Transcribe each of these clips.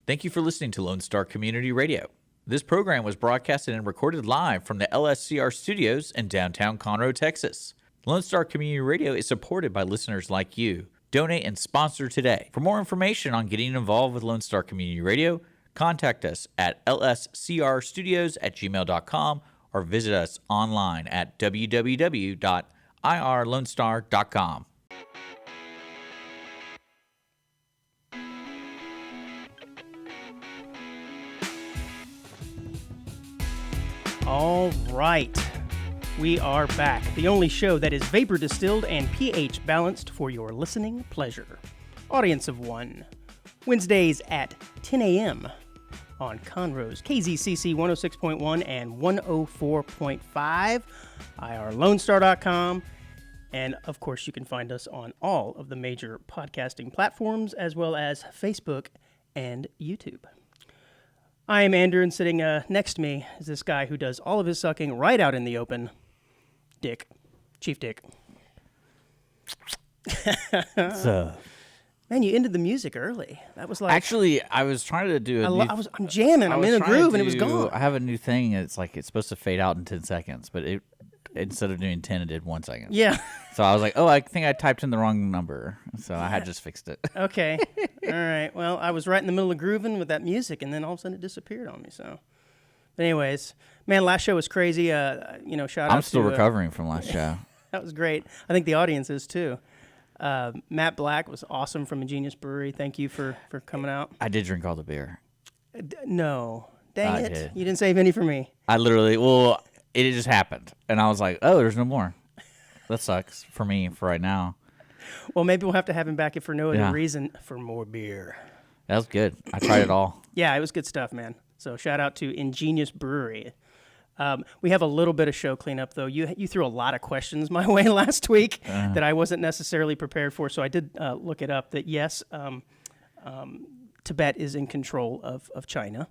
Thank you for listening to Lone Star Community Radio. This program was broadcasted and recorded live from the LSCR studios in downtown Conroe, Texas. Lone Star Community Radio is supported by listeners like you. Donate and sponsor today. For more information on getting involved with Lone Star Community Radio, contact us at lscrstudios@gmail.com or visit us online at www.irlonestar.com. All right, we are back. The only show that is vapor distilled and pH balanced for your listening pleasure. Audience of one. Wednesdays at 10 a.m. on Conroe's KZCC 106.1 and 104.5, irlonestar.com, and of course you can find us on all of the major podcasting platforms as well as Facebook and YouTube. I am Andrew, and sitting next to me is this guy who does all of his sucking right out in the open, Dick, Chief Dick. Man, you ended the music early. That was like... Actually, I was trying to do I'm jamming. I'm in a groove, and it was gone. I have a new thing. It's like it's supposed to fade out in 10 seconds, but instead of doing 10, it did 1 second. Yeah. So I was like, oh, I think I typed in the wrong number. So I had just fixed it. Okay. All right. Well, I was right in the middle of grooving with that music, and then all of a sudden it disappeared on me. So, but anyways, man, last show was crazy. Shout out I'm still recovering from last show. That was great. I think the audience is too. Matt Black was awesome from Ingenious Brewery. Thank you for coming out. I did drink all the beer. No. Dang it. Did. You didn't save any for me. It just happened. And I was like, oh, there's no more. That sucks for me for right now. Well, maybe we'll have to have him back if for no other reason for more beer. That was good. I tried it all. Yeah, it was good stuff, man. So shout out to Ingenious Brewery. We have a little bit of show cleanup, though. You threw a lot of questions my way last week that I wasn't necessarily prepared for, so I did look it up that, yes, Tibet is in control of China.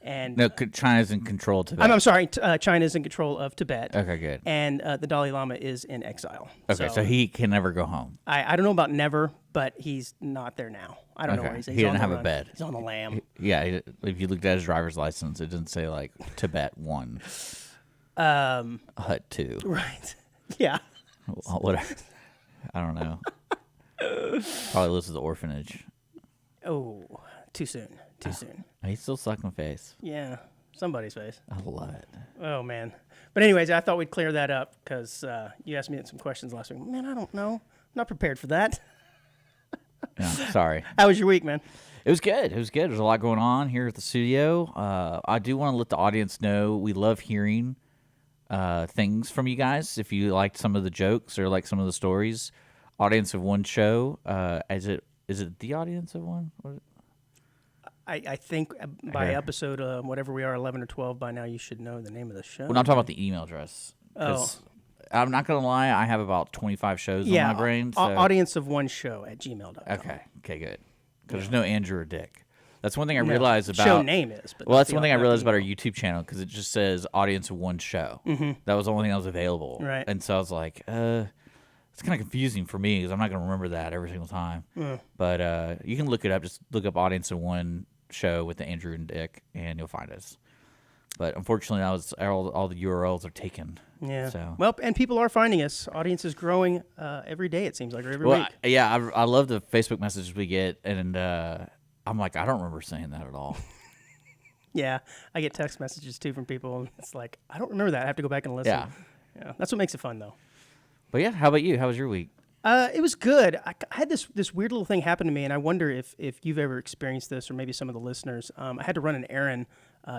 And no, China's in control of Tibet. I'm sorry, China is in control of Tibet. Okay, good. And the Dalai Lama is in exile. Okay, so he can never go home. I don't know about never, but he's not there now. I don't know where he's at. He didn't have a bed. He's on the lam. If you looked at his driver's license, it didn't say like Tibet 1, Hut 2. Right. Yeah. Whatever. I don't know. Probably lives at the orphanage. Oh, too soon. Too soon. He's still sucking face. Yeah, somebody's face. A lot. Oh, man. But anyways, I thought we'd clear that up because you asked me some questions last week. Man, I don't know. I'm not prepared for that. No, sorry. How was your week, man? It was good. There's a lot going on here at the studio. I do want to let the audience know we love hearing things from you guys. If you liked some of the jokes or like some of the stories, Audience of One show. Is it the Audience of One? I think by episode, whatever we are, 11 or 12, by now you should know the name of the show. Well, I'm talking about the email address. I'm not going to lie, I have about 25 shows on my brain. So. Audience of One show at gmail.com. Okay, good. Because there's no Andrew or Dick. That's one thing I realized about... Show name is. But that's one thing I realized about our YouTube channel, because it just says Audience of One show. Mm-hmm. That was the only thing that was available. Right. And so I was like, it's kind of confusing for me, because I'm not going to remember that every single time. But you can look it up. Just look up Audience of One show with the Andrew and Dick, and you'll find us. But unfortunately, that was all the URLs are taken. Yeah. So. Well, and people are finding us. Audience is growing every day, it seems like, or every week. I love the Facebook messages we get, and I'm like, I don't remember saying that at all. Yeah, I get text messages, too, from people, and it's like, I don't remember that. I have to go back and listen. Yeah. That's what makes it fun, though. But yeah, how about you? How was your week? It was good. I had this weird little thing happen to me, and I wonder if you've ever experienced this, or maybe some of the listeners. I had to run an errand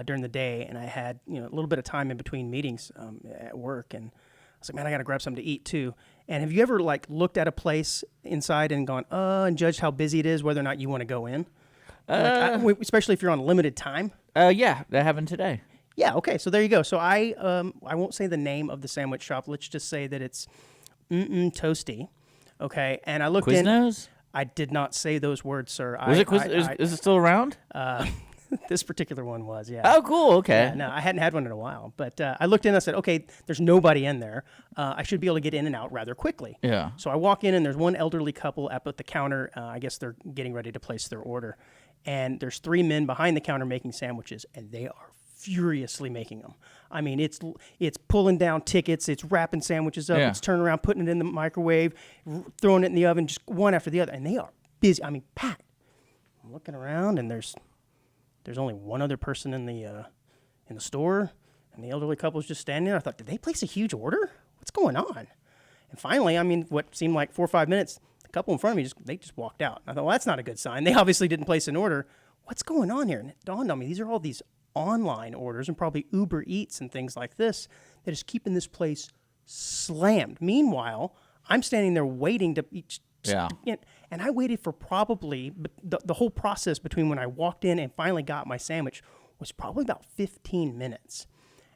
during the day, and I had a little bit of time in between meetings at work, and I was like, man, I got to grab something to eat too. And have you ever like looked at a place inside and gone, and judged how busy it is, whether or not you want to go in? Especially if you're on limited time. Yeah, that happened today. Yeah. Okay. So there you go. So I won't say the name of the sandwich shop. Let's just say that it's Toasty. Okay, and I looked Quiznos? I did not say those words, sir. Is it still around? This particular one was, yeah. Oh, cool. Okay. Yeah, no, I hadn't had one in a while, but I looked in and I said, okay, there's nobody in there. I should be able to get in and out rather quickly. Yeah. So I walk in and there's one elderly couple up at the counter. I guess they're getting ready to place their order. and there's 3 men behind the counter making sandwiches, and they are furiously making them. I mean, it's pulling down tickets, it's wrapping sandwiches up, it's turning around, putting it in the microwave, throwing it in the oven, just one after the other, and they are busy. I mean, packed. I'm looking around, and there's only one other person in the store, and the elderly couple is just standing there. I thought, did they place a huge order? What's going on? And finally, I mean, what seemed like 4 or 5 minutes, the couple in front of me, they just walked out. I thought, well, that's not a good sign. They obviously didn't place an order. What's going on here? And it dawned on me, these are all these online orders and probably Uber Eats and things like this that is keeping this place slammed. Meanwhile, I'm standing there waiting to eat. And I waited for probably the whole process between when I walked in and finally got my sandwich was probably about 15 minutes.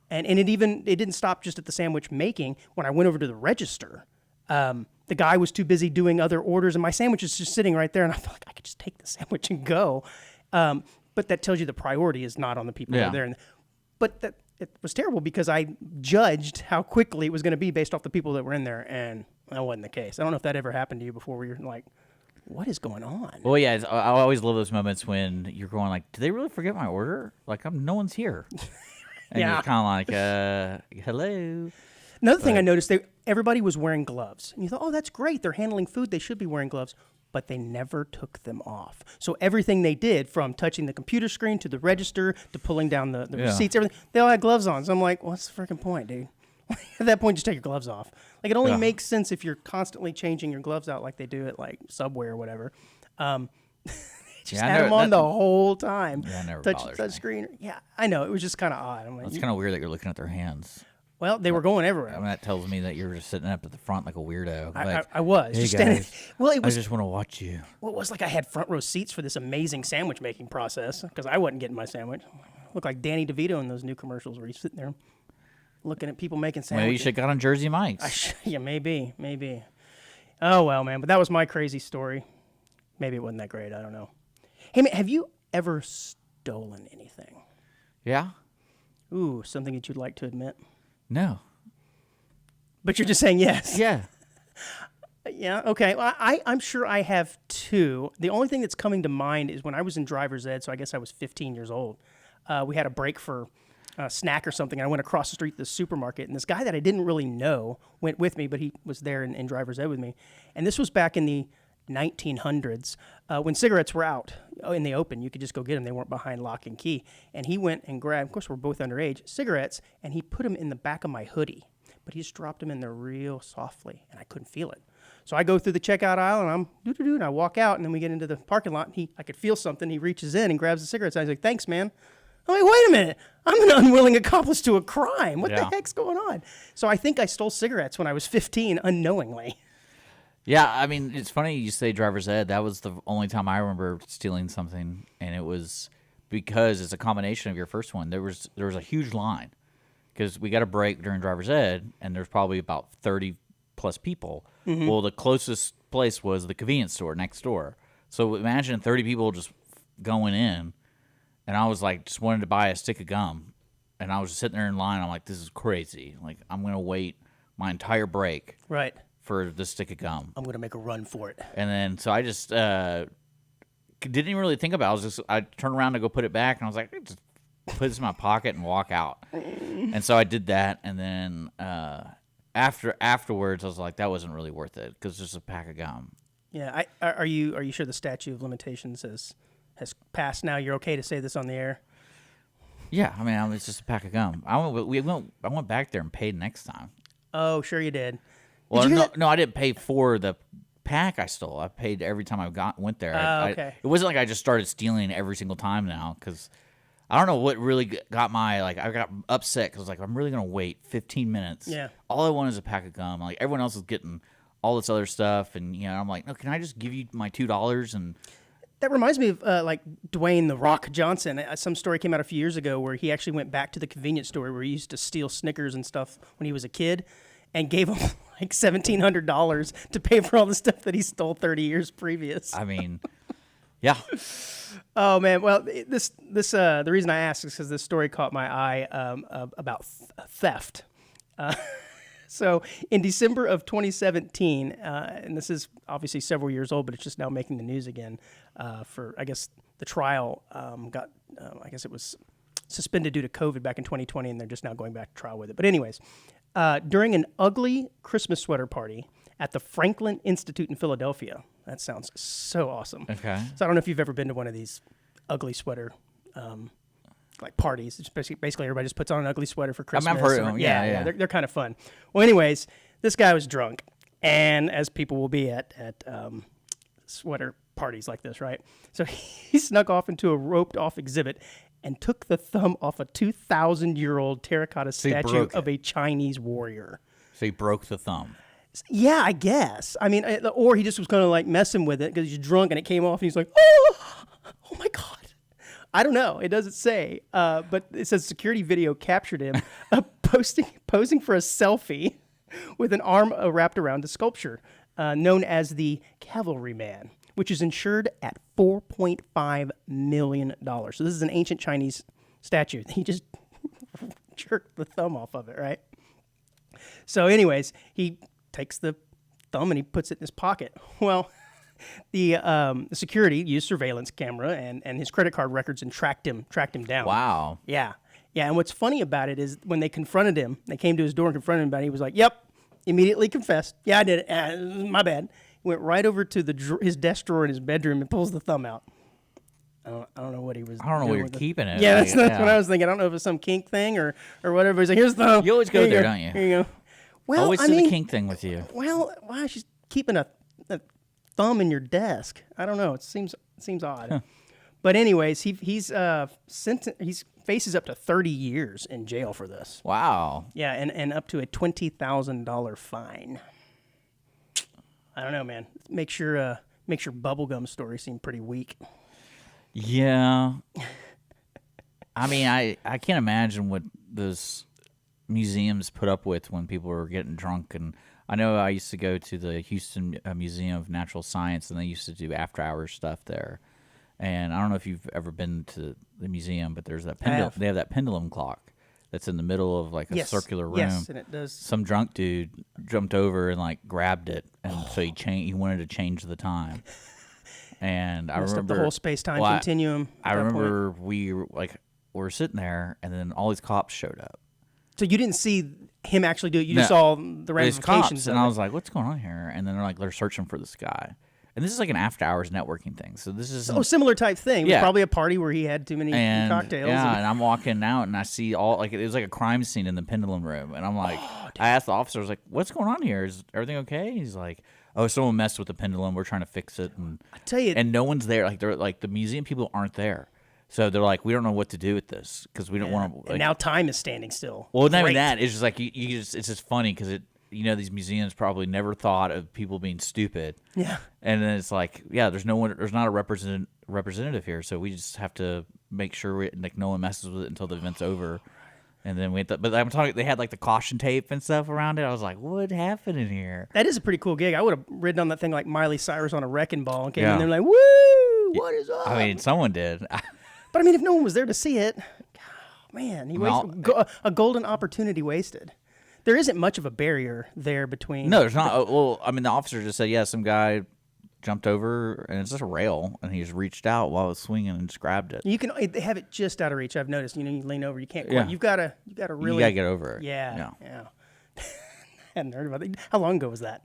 And it didn't stop just at the sandwich making. When I went over to the register, the guy was too busy doing other orders, and my sandwich is just sitting right there, and I felt like I could just take the sandwich and go. But that tells you the priority is not on the people who are there. But it was terrible because I judged how quickly it was going to be based off the people that were in there, and that wasn't the case. I don't know if that ever happened to you before where you're like, what is going on? Well, yeah, I always love those moments when you're going like, did they really forget my order? Like, no one's here. And you're kind of like, hello. Another thing I noticed, everybody was wearing gloves. And you thought, oh, that's great. They're handling food. They should be wearing gloves. But they never took them off. So everything they did, from touching the computer screen to the register to pulling down the receipts, everything, they all had gloves on. So I'm like, what's the freaking point, dude? At that point, just take your gloves off. Like, it only makes sense if you're constantly changing your gloves out like they do at, like, Subway or whatever. Just had them on the whole time. Yeah, never touch screen. Yeah, I know. It was just kind of odd. I'm like, it's kind of weird that you're looking at their hands. Well, they were going everywhere. I mean, that tells me that you were just sitting up at the front like a weirdo. I was. Hey just guys, standing. Well, I just want to watch you. Well, it was like I had front row seats for this amazing sandwich making process because I wasn't getting my sandwich. Looked like Danny DeVito in those new commercials where he's sitting there looking at people making sandwiches. Maybe you should have got on Jersey Mike's. Yeah, maybe. Oh, well, man. But that was my crazy story. Maybe it wasn't that great. I don't know. Hey, man, have you ever stolen anything? Yeah. Ooh, something that you'd like to admit? No. But you're just saying yes. Yeah. Yeah, okay. Well, I'm sure I have too. The only thing that's coming to mind is when I was in driver's ed, so I guess I was 15 years old. We had a break for a snack or something, and I went across the street to the supermarket, and this guy that I didn't really know went with me, but he was there in driver's ed with me. And this was back in the 1900s when cigarettes were out in the open. You could just go get them. They weren't behind lock and key. And he went and grabbed, of course, we're both underage, cigarettes, and he put them in the back of my hoodie. But he just dropped them in there real softly, and I couldn't feel it. So I go through the checkout aisle, and I'm doo-doo-doo, and I walk out, and then we get into the parking lot, and I could feel something. He reaches in and grabs the cigarettes. I was like, thanks, man. I'm like, wait a minute. I'm an unwilling accomplice to a crime. What the heck's going on? So I think I stole cigarettes when I was 15 unknowingly. Yeah, I mean, it's funny you say driver's ed. That was the only time I remember stealing something, and it was because it's a combination of your first one. There was a huge line because we got a break during driver's ed, and there's probably about 30-plus people. Mm-hmm. Well, the closest place was the convenience store next door. So imagine 30 people just going in, and I was like, just wanted to buy a stick of gum, and I was just sitting there in line. I'm like, this is crazy. Like, I'm going to wait my entire break. Right. For the stick of gum. I'm going to make a run for it. And then, so I just didn't even really think about it. I turned around to go put it back, and I was like, just put this in my pocket and walk out. And so I did that, and then afterwards, I was like, that wasn't really worth it, because it's just a pack of gum. Yeah, are you sure the statute of limitations has passed now? You're okay to say this on the air? Yeah, I mean, it's just a pack of gum. I went back there and paid next time. Oh, sure you did. Well, no, I didn't pay for the pack I stole. I paid every time I went there. Okay. It wasn't like I just started stealing every single time now, because I don't know what really got I got upset, because like, I'm really going to wait 15 minutes. Yeah. All I want is a pack of gum. Like, everyone else is getting all this other stuff, and I'm like, no, can I just give you my $2? And that reminds me of like Dwayne "The Rock" Johnson. Some story came out a few years ago where he actually went back to the convenience store where he used to steal Snickers and stuff when he was a kid, and gave him like $1,700 to pay for all the stuff that he stole 30 years previous. I mean, yeah. Oh man, well, the reason I asked is because this story caught my eye about theft. So in December of 2017, and this is obviously several years old, but it's just now making the news again for, I guess, the trial got, I guess it was suspended due to COVID back in 2020, and they're just now going back to trial with it. But anyways, during an ugly Christmas sweater party at the Franklin Institute in Philadelphia. That sounds so awesome. Okay. So I don't know if you've ever been to one of these ugly sweater like parties. It's basically everybody just puts on an ugly sweater for Christmas. I've heard of them. Yeah. They're kind of fun. Well, anyways, this guy was drunk, and as people will be at sweater parties like this, right? So he snuck off into a roped-off exhibit and took the thumb off a 2,000-year-old terracotta statue of a Chinese warrior. So he broke the thumb. Yeah, I guess. I mean, or he just was kind of like messing with it because he's drunk and it came off and he's like, oh my God. I don't know. It doesn't say. But it says security video captured him posing for a selfie with an arm wrapped around a sculpture known as the Cavalryman, which is insured at $4.5 million. So this is an ancient Chinese statue. He just jerked the thumb off of it, right? So anyways, he takes the thumb and he puts it in his pocket. Well, the security used surveillance camera and his credit card records and tracked him down. Wow. Yeah. And what's funny about it is when they confronted him, they came to his door and confronted him about it. He was like, "Yep," immediately confessed. "Yeah, I did it. My bad." He went right over to his desk drawer in his bedroom and pulls the thumb out. I don't know what he was. I don't know where you're keeping it. Yeah, that's what I was thinking. I don't know if it's some kink thing or whatever. He's like, "Here's the thumb." You always go there, don't you? Here you go. Well, always do the kink thing with you. Well, why she's keeping a thumb in your desk? I don't know. It seems odd. Huh. But anyways, he's faces up to 30 years in jail for this. Wow. Yeah, and up to a $20,000 fine. I don't know, man. Makes your bubblegum story seem pretty weak. Yeah. I mean, I can't imagine what those museums put up with when people were getting drunk. And I know I used to go to the Houston Museum of Natural Science, and they used to do after-hours stuff there. And I don't know if you've ever been to the museum, but there's that pendulum. They have that pendulum clock that's in the middle of like a circular room. Yes, and it does. Some drunk dude jumped over and like grabbed it, and so he wanted to change the time. And I remember up the whole space-time continuum. I remember we were sitting there, and then all these cops showed up. So you didn't see him actually do it. You just saw the ramifications. Cops, and I was like, "What's going on here?" And then they're searching for this guy. And this is like an after-hours networking thing. So this is similar type thing. It was probably a party where he had too many cocktails. Yeah, and I'm walking out, and I see it was like a crime scene in the pendulum room. And I'm like, I asked the officer, I was like, "What's going on here? Is everything okay?" And he's like, "Oh, someone messed with the pendulum. We're trying to fix it." And I tell you, and no one's there. Like they're like the museum people aren't there. So they're like, "We don't know what to do with this because we don't want to." Like, and now time is standing still. Well, not even that. It's just like it's just funny because these museums probably never thought of people being stupid. Yeah. And then it's like, there's not a representative here, so we just have to make sure no one messes with it until the event's over. And then but I'm talking, they had like the caution tape and stuff around it. I was like, what happened in here? That is a pretty cool gig. I would have ridden on that thing like Miley Cyrus on a wrecking ball and came in there like, woo, what is up? I mean, someone did. But I mean, if no one was there to see it, man, he wasted a golden opportunity wasted. There isn't much of a barrier there between. No, there's not. Well, I mean, the officer just said, some guy jumped over, and it's just a rail, and he just reached out while it was swinging and just grabbed it. They have it just out of reach. I've noticed. You lean over, you can't quite. You've got to really. You got to get over it. Yeah. I hadn't heard about that. How long ago was that?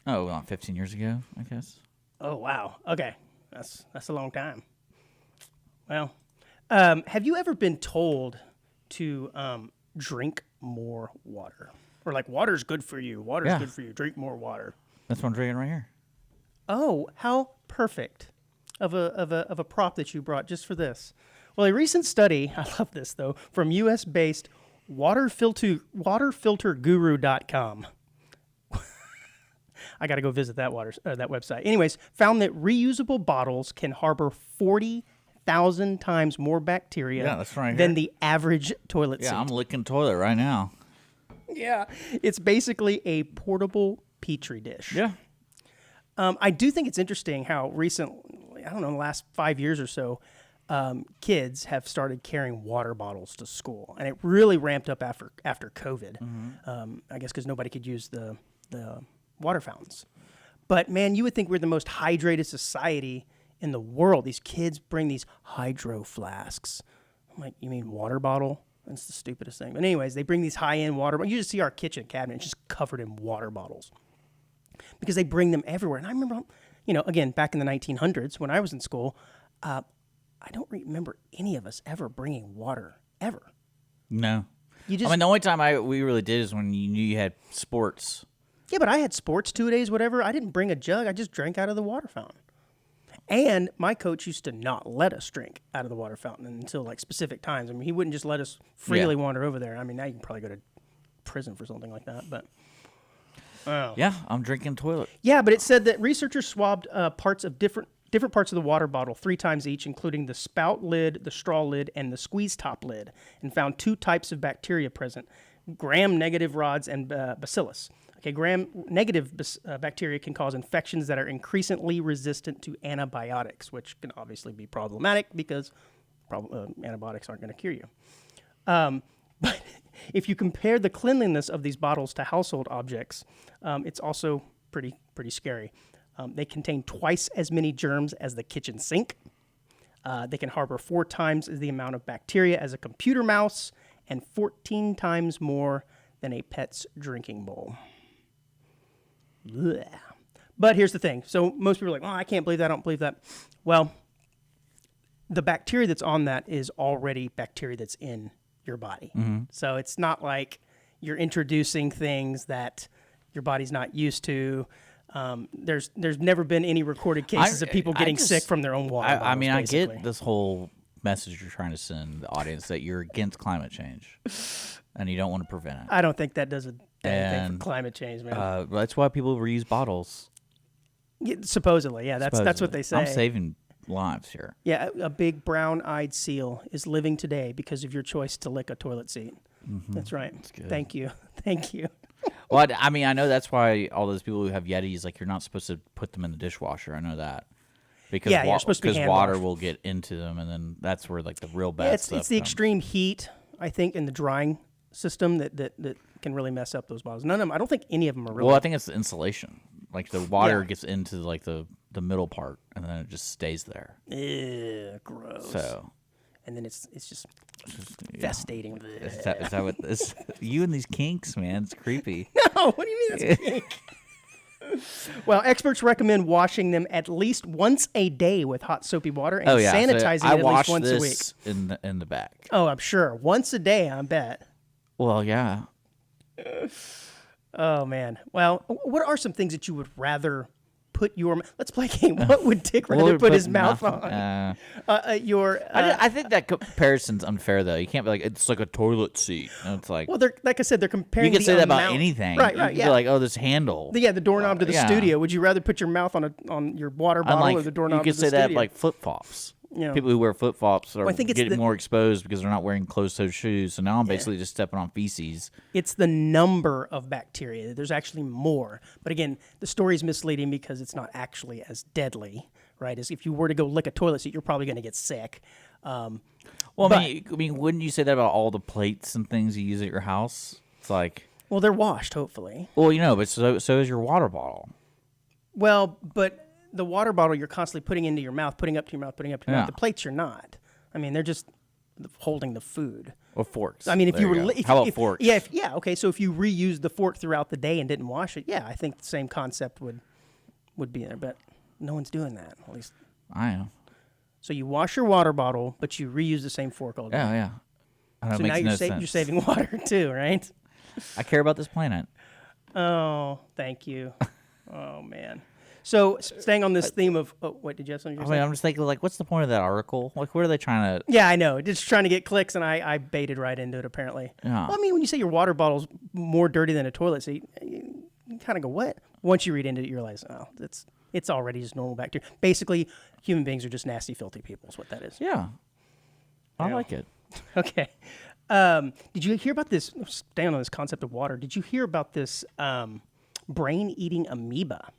Oh, about 15 years ago, I guess. Oh wow. Okay, that's a long time. Well, have you ever been told to drink more water, or like water's good for you? Water's good for you. Drink more water. That's what I'm drinking right here. Oh, how perfect of a prop that you brought just for this. Well, a recent study, I love this though, from U.S.-based waterfilterguru.com. I got to go visit that website. Anyways, found that reusable bottles can harbor 40,000 times more bacteria than the average toilet seat. Yeah, I'm licking toilet right now. Yeah, it's basically a portable Petri dish. Yeah. I do think it's interesting how recently, I don't know, in the last 5 years or so, kids have started carrying water bottles to school. And it really ramped up after COVID, I guess because nobody could use the water fountains. But, man, you would think we're the most hydrated society in the world? These kids bring these hydro flasks. I'm like, you mean water bottle? That's the stupidest thing. But anyways, they bring these high-end water bottles. You just see our kitchen cabinet just covered in water bottles because they bring them everywhere. And I remember, again, back in the 1900s when I was in school, I don't remember any of us ever bringing water, ever. No. The only time we really did is when you knew you had sports. Yeah, but I had sports 2 days, whatever. I didn't bring a jug. I just drank out of the water fountain. And my coach used to not let us drink out of the water fountain until like specific times. I mean, he wouldn't just let us freely wander over there. I mean, now you can probably go to prison for something like that. But yeah, I'm drinking toilet. Yeah, but it said that researchers swabbed parts of different parts of the water bottle 3 times each, including the spout lid, the straw lid, and the squeeze top lid, and found 2 types of bacteria present: gram-negative rods and bacillus. Okay, gram-negative bacteria can cause infections that are increasingly resistant to antibiotics, which can obviously be problematic because antibiotics aren't going to cure you. But if you compare the cleanliness of these bottles to household objects, it's also pretty scary. They contain twice as many germs as the kitchen sink. They can harbor 4 times the amount of bacteria as a computer mouse and 14 times more than a pet's drinking bowl. Blech. But here's the thing. So most people are like, I can't believe that. I don't believe that. Well, the bacteria that's on that is already bacteria that's in your body. Mm-hmm. So it's not like you're introducing things that your body's not used to. There's never been any recorded cases of people getting sick from their own water bottles, I get this whole message you're trying to send the audience that you're against climate change and you don't want to prevent it. I don't think that does a thing for climate change, man. That's why people reuse bottles. Yeah, supposedly, yeah. That's what they say. I'm saving lives here. Yeah, a big brown-eyed seal is living today because of your choice to lick a toilet seat. Mm-hmm. That's right. That's good. Thank you. Well, I know that's why all those people who have Yetis, like, you're not supposed to put them in the dishwasher. I know that. Because you're supposed to be hand water washed. will get into them, and then that's where like the real bad stuff. It's the extreme heat, I think, in the drying system that can really mess up those bottles. None of them. I don't think any of them are really. Well, I think it's the insulation. Like the water gets into like the middle part, and then it just stays there. Ew, gross. So. And then it's just festating. Is that what this? You and these kinks, man. It's creepy. No, what do you mean that's a kink? Well, experts recommend washing them at least once a day with hot soapy water and sanitizing it at least once a week. In the back. Oh, I'm sure. Once a day, I bet. Well, yeah. Oh, man. Well, what are some things that you would rather put your... Let's play a game. What would Dick rather put his mouth on? I think that comparison's unfair, though. You can't be like, it's like a toilet seat. And it's like... Well, like I said, they're comparing You can say that about anything. Right, you can be like, oh, this handle. The doorknob to the studio. Would you rather put your mouth on your water bottle or the doorknob to the studio? You could say that like flip-flops. People who wear flip-flops are getting more exposed because they're not wearing closed-toed shoes. So now I'm basically just stepping on feces. It's the number of bacteria. There's actually more. But again, the story is misleading because it's not actually as deadly, right? As if you were to go lick a toilet seat, you're probably going to get sick. I mean, wouldn't you say that about all the plates and things you use at your house? It's like... Well, they're washed, hopefully. Well, but so is your water bottle. Well, but... The water bottle you're constantly putting into your mouth, putting up to your mouth, putting up to your mouth. The plates you're not. I mean, they're just holding the food. Or forks. I mean, if you were... How about forks? Yeah, okay. So if you reused the fork throughout the day and didn't wash it, I think the same concept would be there. But no one's doing that, at least. I am. So you wash your water bottle, but you reuse the same fork all day. Yeah. So now you're saving water too, right? I care about this planet. Oh, thank you. Oh, man. So, staying on this theme of... Oh, what, did you have something you're saying? I'm just thinking, like, what's the point of that article? Like, what are they trying to... Yeah, I know. Just trying to get clicks, and I baited right into it, apparently. Yeah. Well, I mean, when you say your water bottle's more dirty than a toilet seat, you kind of go, what? Once you read into it, you realize, it's already just normal bacteria. Basically, human beings are just nasty, filthy people is what that is. Yeah. I like it. Okay. Did you hear about this... Staying on this concept of water, did you hear about this brain-eating amoeba?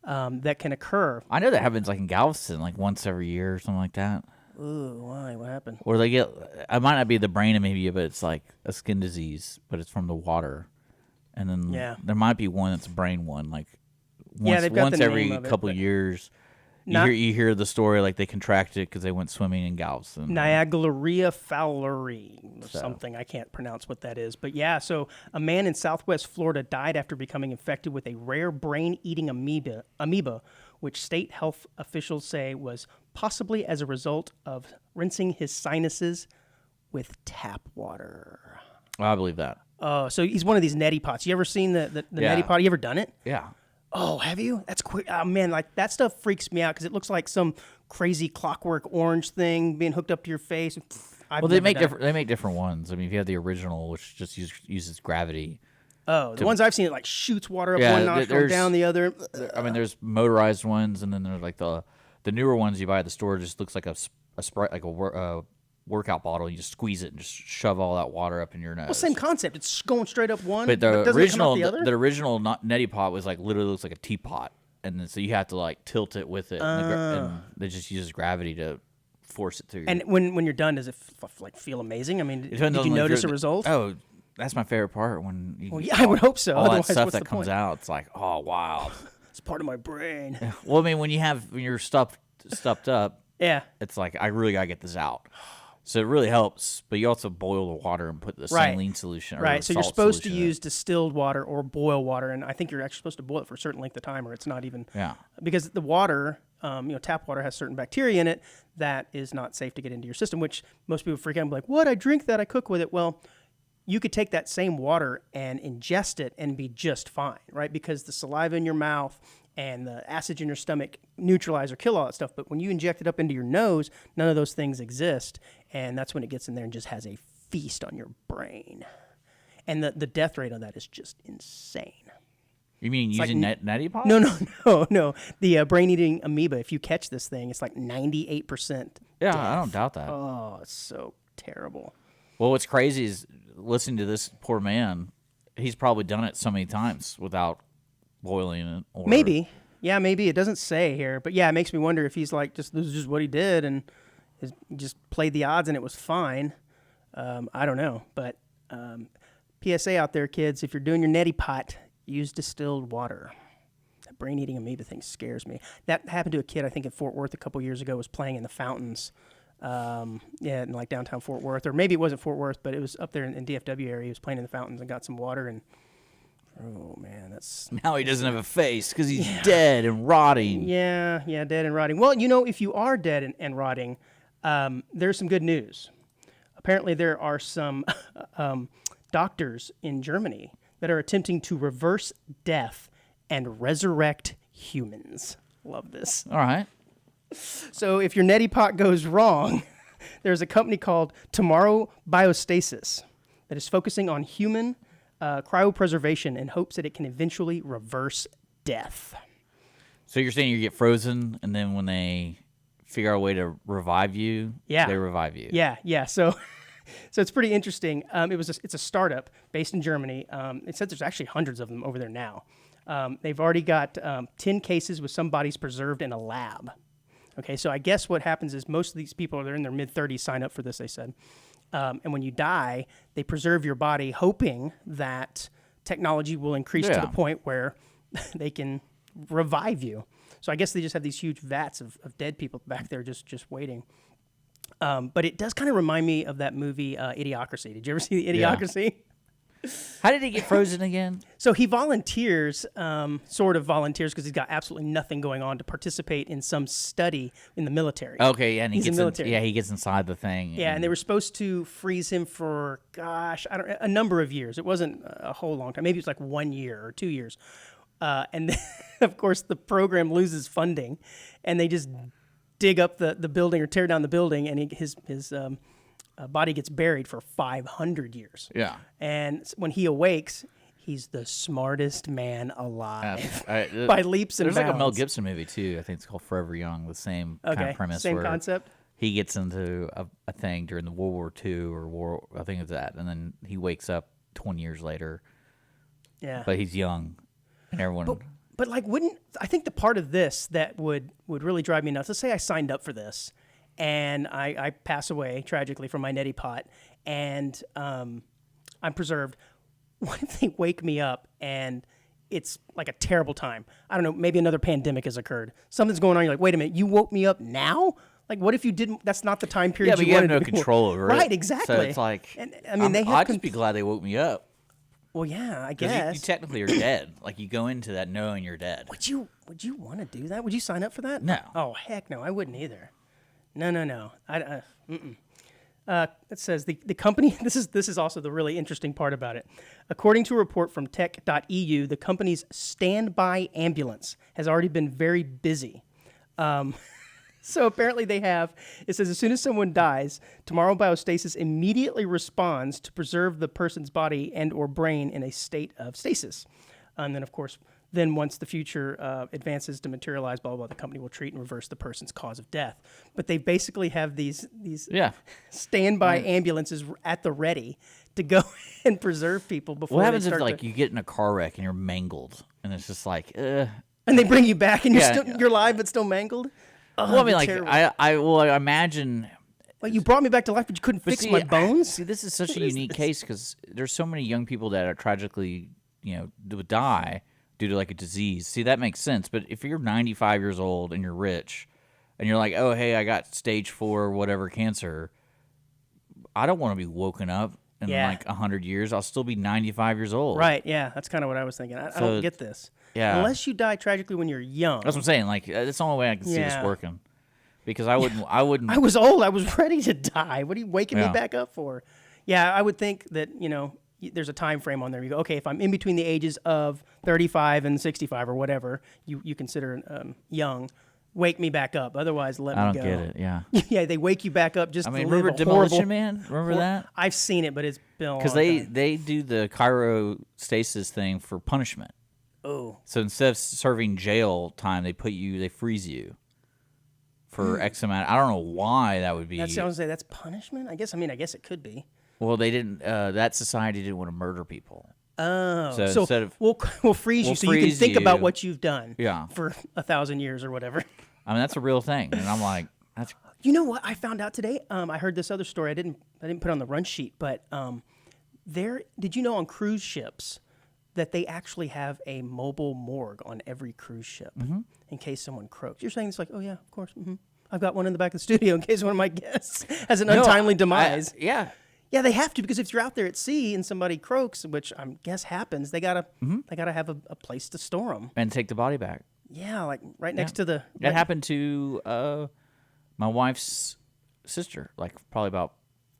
That can occur. I know that happens like in Galveston, like once every year or something like that. Ooh, why? What happened? Or they get, it might not be the brain amoeba, but it's like a skin disease, but it's from the water. And then there might be one that's a brain one, like once every couple years. You hear the story like they contracted because they went swimming in Galveston. Niagara fowleri or something. I can't pronounce what that is. But yeah, so a man in Southwest Florida died after becoming infected with a rare brain-eating amoeba, which state health officials say was possibly as a result of rinsing his sinuses with tap water. Well, I believe that. So he's one of these neti pots. You ever seen the neti pot? You ever done it? Yeah. Oh, have you? That's quick. Oh, man, like that stuff freaks me out because it looks like some crazy clockwork orange thing being hooked up to your face. They make different ones. I mean, if you have the original, which just uses gravity. Oh, the ones I've seen, it like shoots water up one nostril, down the other. I mean, there's motorized ones, and then there's like the newer ones you buy at the store. Just looks like a Sprite, like a workout bottle. You just squeeze it and just shove all that water up in your nose. Well, same concept. It's going straight up one. But the original neti pot was like literally looks like a teapot, and then so you have to like tilt it with it, and it just uses gravity to force it through. And when you're done, does it like feel amazing? I mean, did you notice a result? Oh, that's my favorite part when you. Well, yeah, I would hope so. All Otherwise, that stuff what's that the comes point? out, it's like, oh wow, it's part of my brain. Well, I mean, when you're stuffed up, Yeah, it's like I really gotta get this out. So it really helps, but you also boil the water and put the saline solution. Right. So you're supposed to use distilled water or boil water, and I think you're actually supposed to boil it for a certain length of time, or it's not even. Yeah. Because the water, tap water has certain bacteria in it that is not safe to get into your system, which most people freak out and be like, "What? I drink that. I cook with it." Well, you could take that same water and ingest it and be just fine, right? Because the saliva in your mouth and the acids in your stomach neutralize or kill all that stuff. But when you inject it up into your nose, none of those things exist. And that's when it gets in there and just has a feast on your brain. And the death rate on that is just insane. You mean it's using neti pots? No. The brain-eating amoeba, if you catch this thing, it's like 98% Yeah, death. I don't doubt that. Oh, it's so terrible. Well, what's crazy is listening to this poor man. He's probably done it so many times without boiling it. Or Maybe. Yeah, maybe. It doesn't say here. But yeah, it makes me wonder if he's like, this is just what he did and just played the odds and it was fine. I don't know. But PSA out there, kids, if you're doing your neti pot, use distilled water. That brain-eating amoeba thing scares me. That happened to a kid, I think, in Fort Worth a couple years ago, was playing in the fountains. In like downtown Fort Worth. Or maybe it wasn't Fort Worth, but it was up there in DFW area. He was playing in the fountains and got some water and oh, man, that's... Now he doesn't have a face because he's dead and rotting. Yeah, dead and rotting. Well, if you are dead and rotting, there's some good news. Apparently there are some doctors in Germany that are attempting to reverse death and resurrect humans. Love this. All right. So if your neti pot goes wrong, there's a company called Tomorrow Biostasis that is focusing on human cryopreservation in hopes that it can eventually reverse death. So you're saying you get frozen, and then when they figure out a way to revive you, they revive you. Yeah. So it's pretty interesting. It's a startup based in Germany. It said there's actually hundreds of them over there now. They've already got 10 cases with some bodies preserved in a lab. Okay, so I guess what happens is most of these people, they're in their mid-30s, sign up for this, they said. And when you die, they preserve your body hoping that technology will increase to the point where they can revive you. So I guess they just have these huge vats of dead people back there just waiting. But it does kind of remind me of that movie Idiocracy. Did you ever see Idiocracy? Yeah. How did he get frozen again? So he volunteers, sort of volunteers, because he's got absolutely nothing going on, to participate in some study in the military. Okay, and he gets inside the thing. Yeah, and they were supposed to freeze him for, a number of years. It wasn't a whole long time. Maybe it was like 1 year or 2 years. And then, of course, the program loses funding, and they just dig up the building or tear down the building, and his body gets buried for 500 years. Yeah. And when he awakes, he's the smartest man alive by leaps and bounds. There's like a Mel Gibson movie, too. I think it's called Forever Young, the same kind of premise. Same concept? He gets into a thing during the World War II I think it's that, and then he wakes up 20 years later. Yeah. But he's young, and everyone... But like, I think the part of this that would really drive me nuts, let's say I signed up for this, and I pass away tragically from my neti pot, and I'm preserved. What if they wake me up and it's like a terrible time. I don't know, maybe another pandemic has occurred. Something's going on. You're like, wait a minute, you woke me up now? Like, what if you didn't? That's not the time period. Yeah, but you have no control over it. Right, exactly. So it's like, and, I mean, I'd just be glad they woke me up. Well, yeah, I Because guess. you technically are dead. Like, you go into that knowing you're dead. Would you want to do that? Would you sign up for that? No. Oh, heck no, I wouldn't either. No. It says the company, this is also the really interesting part about it. According to a report from tech.eu, the company's standby ambulance has already been very busy. So apparently it says as soon as someone dies, Tomorrow Biostasis immediately responds to preserve the person's body and or brain in a state of stasis. And then, of course, once the future advances to materialize, blah, blah, blah, the company will treat and reverse the person's cause of death. But they basically have these standby ambulances at the ready to go and preserve people before What happens if you get in a car wreck and you're mangled, and it's just like, and they bring you back and you're alive but still mangled? Oh, well, I mean, like, I imagine... Like, you brought me back to life, but you couldn't fix my bones? See, this is such a unique case because there's so many young people that are tragically, would die due to, like, a disease. See, that makes sense. But if you're 95 years old and you're rich and you're like, oh, hey, I got stage 4 whatever cancer, I don't want to be woken up in, like, 100 years. I'll still be 95 years old. Right, yeah. That's kind of what I was thinking. I don't get this. Yeah. Unless you die tragically when you're young. That's what I'm saying. Like, that's the only way I can see this working. Because I wouldn't. I was old. I was ready to die. What are you waking me back up for? Yeah, I would think that, there's a time frame on there. You go, okay, if I'm in between the ages of 35 and 65 or whatever you consider young, wake me back up. Otherwise, let me go. I don't get it, yeah. Yeah, they wake you back up just to live remember a Demolition Man? Remember that? I've seen it, but it's been a long Because they do the cryostasis thing for punishment. Oh. So instead of serving jail time, they freeze you for X amount. I don't know why that would be. That sounds like that's punishment? I guess it could be. Well, they didn't. That society didn't want to murder people. Oh, so instead of we'll freeze you so you can think about what you've done. For 1,000 years or whatever. I mean, that's a real thing, and I'm like, that's. You know what I found out today? I heard this other story. I didn't put on the run sheet, but did you know on cruise ships that they actually have a mobile morgue on every cruise ship in case someone croaks? You're saying it's like, oh yeah, of course. Mm-hmm. I've got one in the back of the studio in case one of my guests has an untimely demise. Yeah, they have to, because if you're out there at sea and somebody croaks, which I guess happens, they gotta have a place to store them and take the body back. Yeah, like right next to the. That happened to my wife's sister, like probably about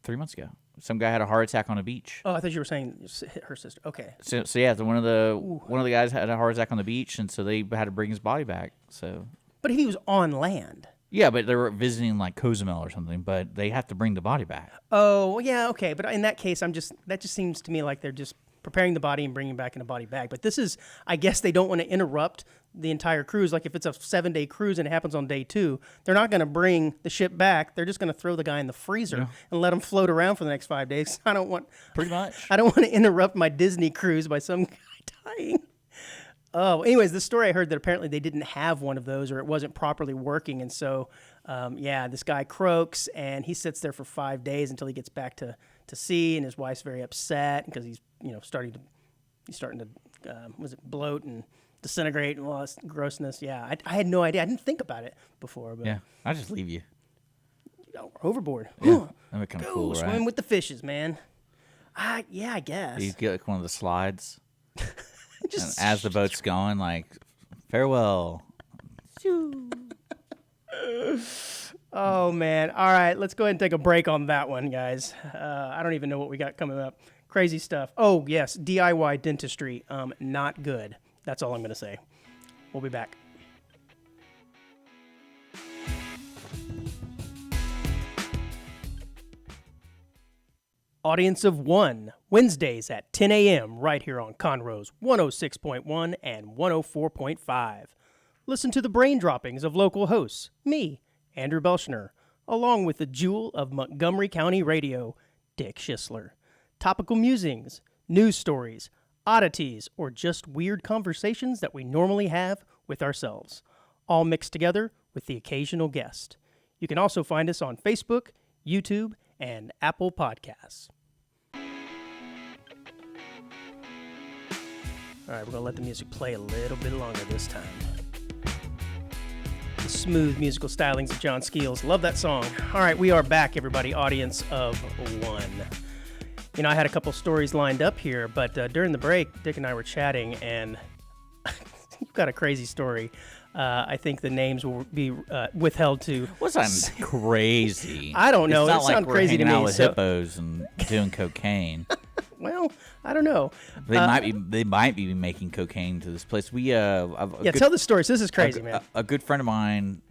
3 months ago. Some guy had a heart attack on a beach. Oh, I thought you were saying her sister. Okay. So yeah, one of the guys had a heart attack on the beach, and so they had to bring his body back. So. But if he was on land. Yeah, but they were visiting like Cozumel or something, but they have to bring the body back. Oh, well, yeah, okay. But in that case, that just seems to me like they're just preparing the body and bringing back in a body bag. But this is, I guess they don't want to interrupt the entire cruise. Like if it's a 7-day cruise and it happens on day 2, they're not going to bring the ship back. They're just going to throw the guy in the freezer and let him float around for the next 5 days. Pretty much. I don't want to interrupt my Disney cruise by some guy dying. Oh, anyways, the story I heard that apparently they didn't have one of those, or it wasn't properly working, and so, this guy croaks, and he sits there for 5 days until he gets back to sea, and his wife's very upset because he's starting to bloat and disintegrate and all this grossness. Yeah, I had no idea. I didn't think about it before. But yeah, I just leave you. Overboard. Yeah, that'd be kind of cool, right? Swimming with the fishes, man. I guess. You get like one of the slides. And as the boat's going, like, farewell. Oh, man. All right, let's go ahead and take a break on that one, guys. I don't even know what we got coming up. Crazy stuff. Oh, yes, DIY dentistry. Not good. That's all I'm going to say. We'll be back. Audience of One, Wednesdays at 10 a.m. right here on Conroe's 106.1 and 104.5. Listen to the brain droppings of local hosts, me, Andrew Belshner, along with the jewel of Montgomery County radio, Dick Schisler. Topical musings, news stories, oddities, or just weird conversations that we normally have with ourselves, all mixed together with the occasional guest. You can also find us on Facebook, YouTube, and Apple Podcasts. All right, we're going to let the music play a little bit longer this time. The smooth musical stylings of John Skeels. Love that song. All right, we are back, everybody, audience of one. You know, I had a couple stories lined up here, but during the break, Dick and I were chatting, and you've got a crazy story. I think the names will be withheld to... What's that crazy? I don't know. It's not it like sounds we're crazy to hanging me. out with hippos and doing cocaine. Well, I don't know. They might be making cocaine to this place. Tell the story. So this is crazy, man. A good friend of mine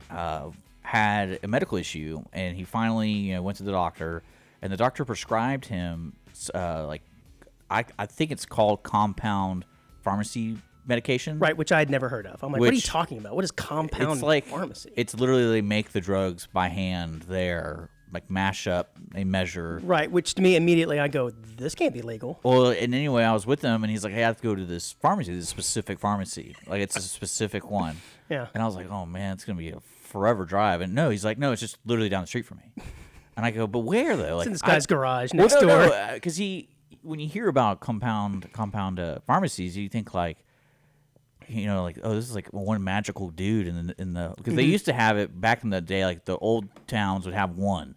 had a medical issue, and he finally went to the doctor, and the doctor prescribed him I think it's called compound pharmacy medication. Right, which I had never heard of. I'm like, what are you talking about? What is compound pharmacy? It's literally they make the drugs by hand there, like mash up, they measure. Right, which to me immediately I go, this can't be legal. Well, and anyway, I was with him, and he's like, hey, I have to go to this pharmacy, this specific pharmacy. Like, it's a specific one. Yeah. And I was like, oh, man, it's going to be a forever drive. And no, he's like, no, it's just literally down the street from me. And I go, but where, though? It's in this guy's garage next door. Because when you hear about compound pharmacies, you think like, like, oh, this is like one magical dude in the because they used to have it back in the day. Like the old towns would have one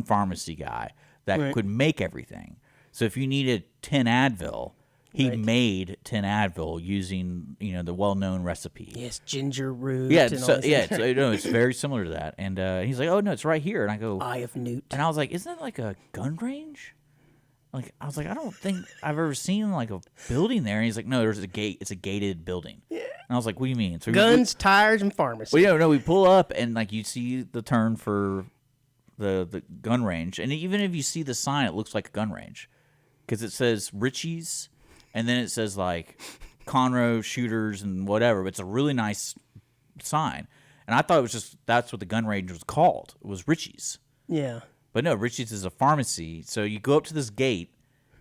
pharmacy guy that could make everything. So if you needed 10 Advil, he made 10 Advil using the well-known recipe. Yes, ginger root. Yeah, and it's very similar to that. And he's like, oh no, it's right here. And I go, Eye of Newt. And I was like, isn't that like a gun range? Like I was like, I don't think I've ever seen like a building there. And he's like, no, there's a gate. It's a gated building. Yeah. And I was like, what do you mean? So guns, tires, and pharmacy. Well, no, we pull up and like you see the turn for the gun range, and even if you see the sign, it looks like a gun range because it says Richie's, and then it says like Conroe shooters and whatever. But it's a really nice sign, and I thought it was just that's what the gun range was called. It was Richie's. Yeah. But no, Richie's is a pharmacy. So you go up to this gate,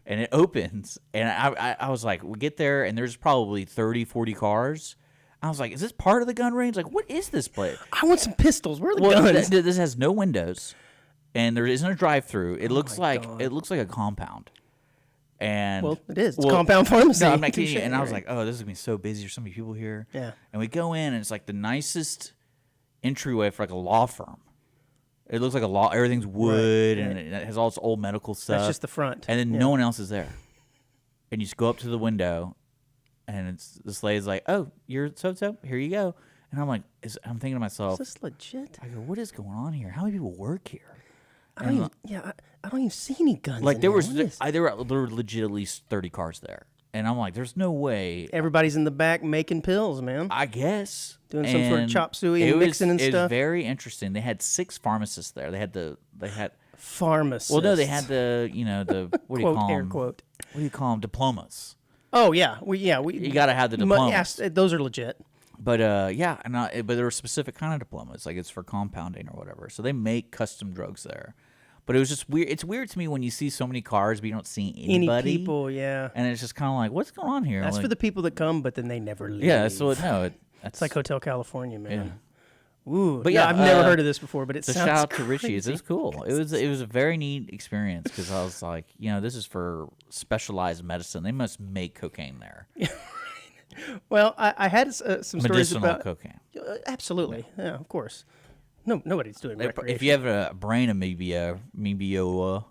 and it opens, and I was like, we get there, and there's probably 30, 40 cars. I was like, is this part of the gun range? Like, what is this place? I want some pistols. Where are the guns? This has no windows, and there isn't a drive-through. It looks like a compound. And it is. It's a compound pharmacy. No, I'm not kidding you. And I was like, oh, this is going to be so busy. There's so many people here. Yeah. And we go in, and it's like the nicest entryway for like a law firm. It looks like a law. Everything's wood, and it has all this old medical stuff. That's just the front. And then no one else is there. And you just go up to the window, and this lady's like, "Oh, you're so-so. Here you go." And I'm like, I'm thinking to myself, "Is this legit?" I go, "What is going on here? How many people work here?" I don't even see any guns. Like there were legit at least 30 cars there. And I'm like, there's no way. Everybody's in the back making pills, man. I guess. Doing some sort of chop suey and mixing and stuff. It was very interesting. They had 6 pharmacists there. They had pharmacists. Well, no, they had the what do you call them? Air quote. What do you call them? Diplomas. Oh yeah, you got to have the diplomas. Yes, those are legit. But but there were specific kind of diplomas, like it's for compounding or whatever. So they make custom drugs there. But it was just weird. It's weird to me when you see so many cars, but you don't see anybody. Any people, yeah. And it's just kind of like, what's going on here? That's for the people that come, but then they never leave. Yeah, it's like Hotel California, man. Yeah. Ooh, but I've never heard of this before, but it sounds shout out to crazy. Richie's. It was cool. It was a very neat experience because I was like, this is for specialized medicine. They must make cocaine there. Well, I had some stories about cocaine. Absolutely, yeah, of course. No, nobody's doing recreational. If you have a brain amoeba, you might be able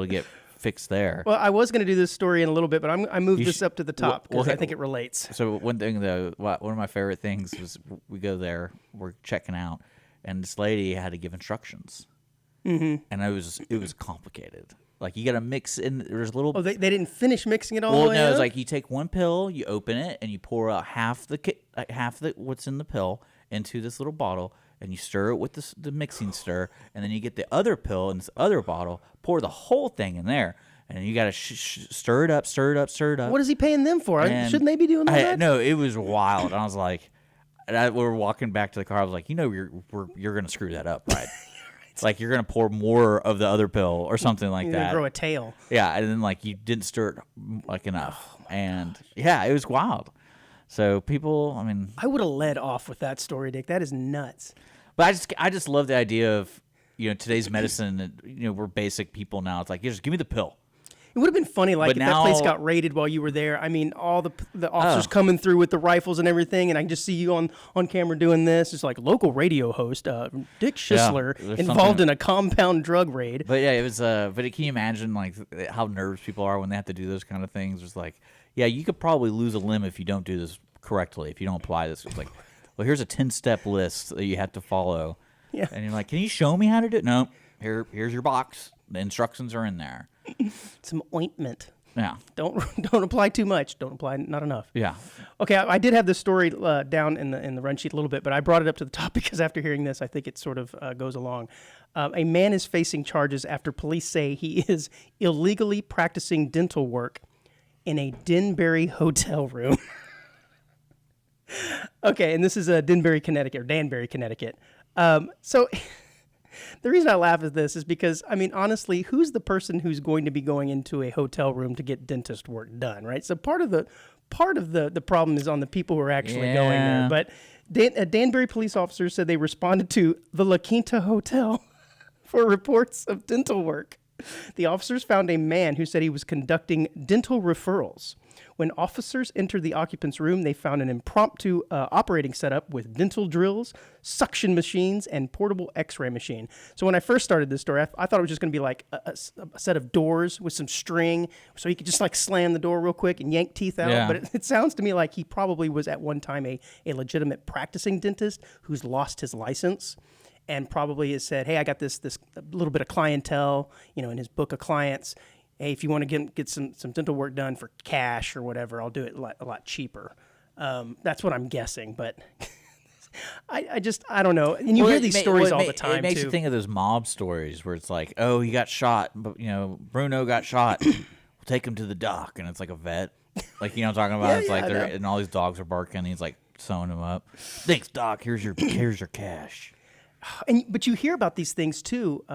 to get fixed there. Well, I was going to do this story in a little bit, but I moved this up to the top because I think it relates. So one thing, though, one of my favorite things was we go there, we're checking out, and this lady had to give instructions. Mm-hmm. And it was complicated. Like, you got to mix in, there's a little... Oh, they didn't finish mixing it all the way no, up? It's like you take one pill, you open it, and you pour out half the what's in the pill into this little bottle, and you stir it with the mixing stir, and then you get the other pill in this other bottle, pour the whole thing in there, and you got to stir it up. What is he paying them for? Shouldn't they be doing that? No, it was wild. And I was like, we were walking back to the car. I was like, you're going to screw that up, right? It's like you're going to pour more of the other pill or something like that. Grow a tail. Yeah, and then like you didn't stir it like enough. And yeah, it was wild. So people, I mean, I would have led off with that story, Dick. That is nuts. But I just love the idea of today's medicine. We're basic people now. It's like, just give me the pill. It would have been funny, like, But if now, that place got raided while you were there. I mean, all the officers coming through with the rifles and everything, and I can just see you on camera doing this. It's like local radio host Dick Schisler involved in a compound drug raid. But yeah, it was. But can you imagine like how nervous people are when they have to do those kind of things? It's like, yeah, you could probably lose a limb if you don't do this correctly. If you don't apply this, it's like, well, here's a 10-step list that you have to follow. Yeah. And you're like, can you show me how to do it? No. Here's your box. The instructions are in there. Some ointment. Yeah. Don't apply too much. Don't apply not enough. Yeah. Okay, I did have this story down in the run sheet a little bit, but I brought it up to the top because after hearing this, I think it sort of goes along. A man is facing charges after police say he is illegally practicing dental work in a Denbury hotel room. Okay, and this is Danbury, Connecticut. So the reason I laugh at this is because, I mean, honestly, who's the person who's going to be going into a hotel room to get dentist work done, right? So part of the problem is on the people who are actually going there. But Danbury police officers said they responded to the La Quinta Hotel for reports of dental work. The officers found a man who said he was conducting dental referrals. When officers entered the occupant's room, they found an impromptu operating setup with dental drills, suction machines, and portable x-ray machine. So when I first started this story, I thought it was just going to be like a set of doors with some string, so he could just like slam the door real quick and yank teeth out. Yeah. But it sounds to me like he probably was at one time a legitimate practicing dentist who's lost his license. And probably has said, hey, I got this little bit of clientele, in his book of clients. Hey, if you want to get some dental work done for cash or whatever, I'll do it a lot cheaper. That's what I'm guessing, but I don't know. And you hear these stories all the time, It makes too. you think of those mob stories where it's like, oh, he got shot, but, Bruno got shot. We'll take him to the dock, and it's like a vet. Like, what I'm talking about? It's like, and all these dogs are barking, and he's like sewing them up. Thanks, Doc. Here's your cash. But you hear about these things too,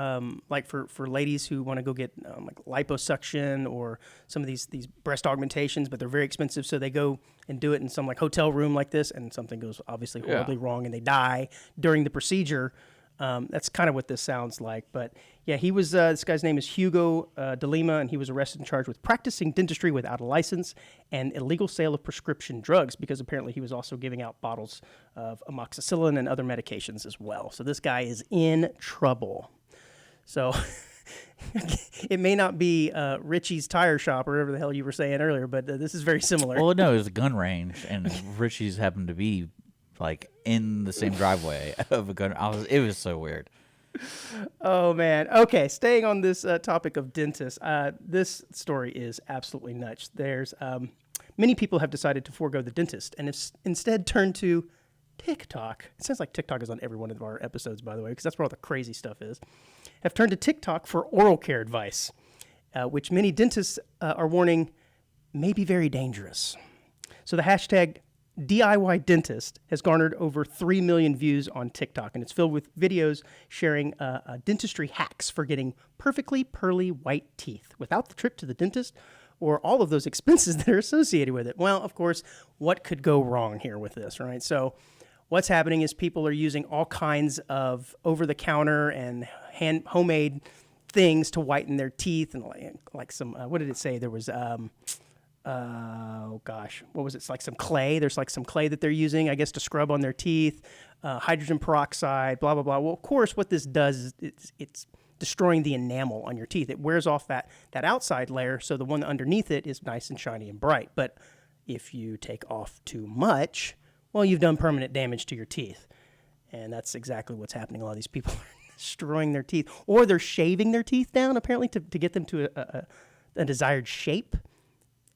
like for ladies who want to go get like liposuction or some of these breast augmentations, but they're very expensive, so they go and do it in some like hotel room like this, and something goes obviously horribly wrong, and they die during the procedure. That's kind of what this sounds like. But yeah, he was this guy's name is Hugo De Lima, and he was arrested and charged with practicing dentistry without a license and illegal sale of prescription drugs, because apparently he was also giving out bottles of amoxicillin and other medications as well. So this guy is in trouble. So it may not be Richie's Tire Shop or whatever the hell you were saying earlier, but this is very similar. Well, no, it was a gun range, and Richie's happened to be like in the same driveway of a gun. It was so weird. Oh man. Okay, staying on this topic of dentists, this story is absolutely nuts. There's many people have decided to forego the dentist and instead turn to TikTok. It sounds like TikTok is on every one of our episodes, by the way, because that's where all the crazy stuff is. Have turned to TikTok for oral care advice, which many dentists are warning may be very dangerous. So the hashtag DIY Dentist has garnered over 3 million views on TikTok, and it's filled with videos sharing dentistry hacks for getting perfectly pearly white teeth without the trip to the dentist or all of those expenses that are associated with it. Well, of course, what could go wrong here with this, right? So what's happening is people are using all kinds of over-the-counter and homemade things to whiten their teeth, and like some, what did it say? There was... what was it? It's like some clay. There's like some clay that they're using, I guess, to scrub on their teeth, hydrogen peroxide, blah, blah, blah. Well, of course, what this does is it's destroying the enamel on your teeth. It wears off that outside layer, so the one underneath it is nice and shiny and bright. But if you take off too much, well, you've done permanent damage to your teeth. And that's exactly what's happening. A lot of these people are destroying their teeth, or they're shaving their teeth down, apparently, to get them to a desired shape.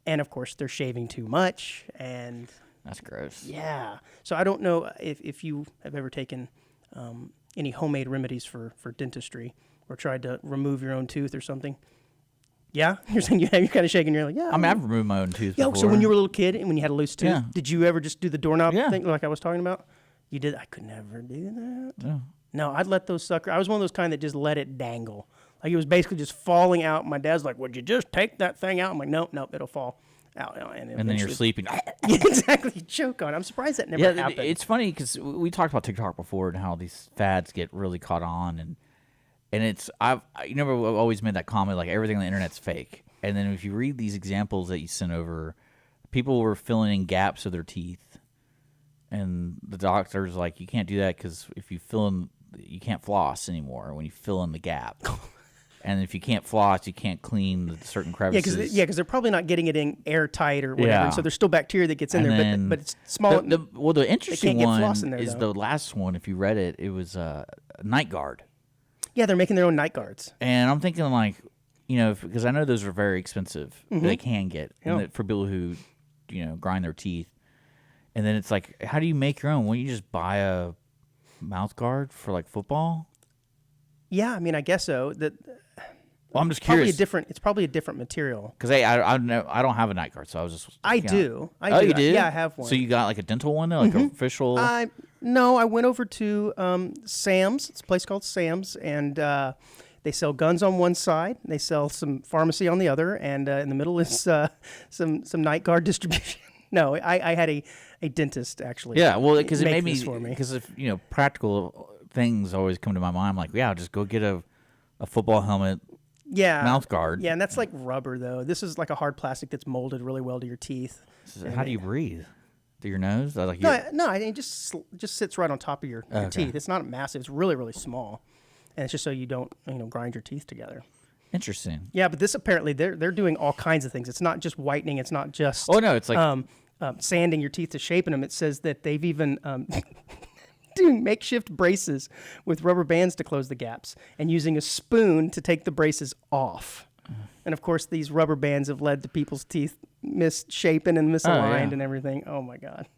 And, of course, they're shaving too much, and... That's gross. Yeah. So I don't know if you have ever taken any homemade remedies for dentistry or tried to remove your own tooth or something. Yeah? You're saying you're kind of shaking, you're like, yeah. I mean, I've removed my own tooth before. So when you were a little kid and when you had a loose tooth, did you ever just do the doorknob thing like I was talking about? You did? I could never do that. Yeah. No, I'd let those sucker... I was one of those kind that just let it dangle. Like, it was basically just falling out. My dad's like, would you just take that thing out? I'm like, nope, it'll fall out. And then you're sleeping. Exactly. You choke on it. I'm surprised that never happened. It's funny because we talked about TikTok before and how these fads get really caught on. And it's... I've always made that comment, like, everything on the internet's fake. And then if you read these examples that you sent over, people were filling in gaps of their teeth. And the doctor's like, you can't do that because if you fill in, you can't floss anymore when you fill in the gap. And if you can't floss, you can't clean the certain crevices. Yeah, because they're probably not getting it in airtight or whatever. Yeah. And so there's still bacteria that gets in And there, then but it's small. The interesting get one floss in there, is though. the last one. If you read it, it was a night guard. Yeah, they're making their own night guards. And I'm thinking like, because I know those are very expensive. Mm-hmm. They can get for people who, grind their teeth. And then it's like, how do you make your own? Wouldn't you just buy a mouth guard for like football? Yeah, I mean, I guess so. Well, I'm just curious. It's probably a different material. Because I don't have a night guard, so I was just. I do. You do? Yeah, I have one. So you got like a dental one, though, like an official. No, I went over to Sam's. It's a place called Sam's, and they sell guns on one side. They sell some pharmacy on the other, and in the middle is some night guard distribution. No, I had a dentist actually. Yeah, well, because it made this for me. Because if practical things always come to my mind, I'm like, yeah, just go get a football helmet. Yeah, mouth guard. Yeah, and that's like rubber though. This is like a hard plastic that's molded really well to your teeth. So how do you breathe? Through your nose? Like No, it just sits right on top of your teeth. It's not massive. It's really, really small, and it's just so you don't grind your teeth together. Interesting. Yeah, but this apparently they're doing all kinds of things. It's not just whitening. It's not just it's like sanding your teeth to shaping them. It says that they've even doing makeshift braces with rubber bands to close the gaps and using a spoon to take the braces off. And of course, these rubber bands have led to people's teeth misshapen and misaligned and everything. Oh my God!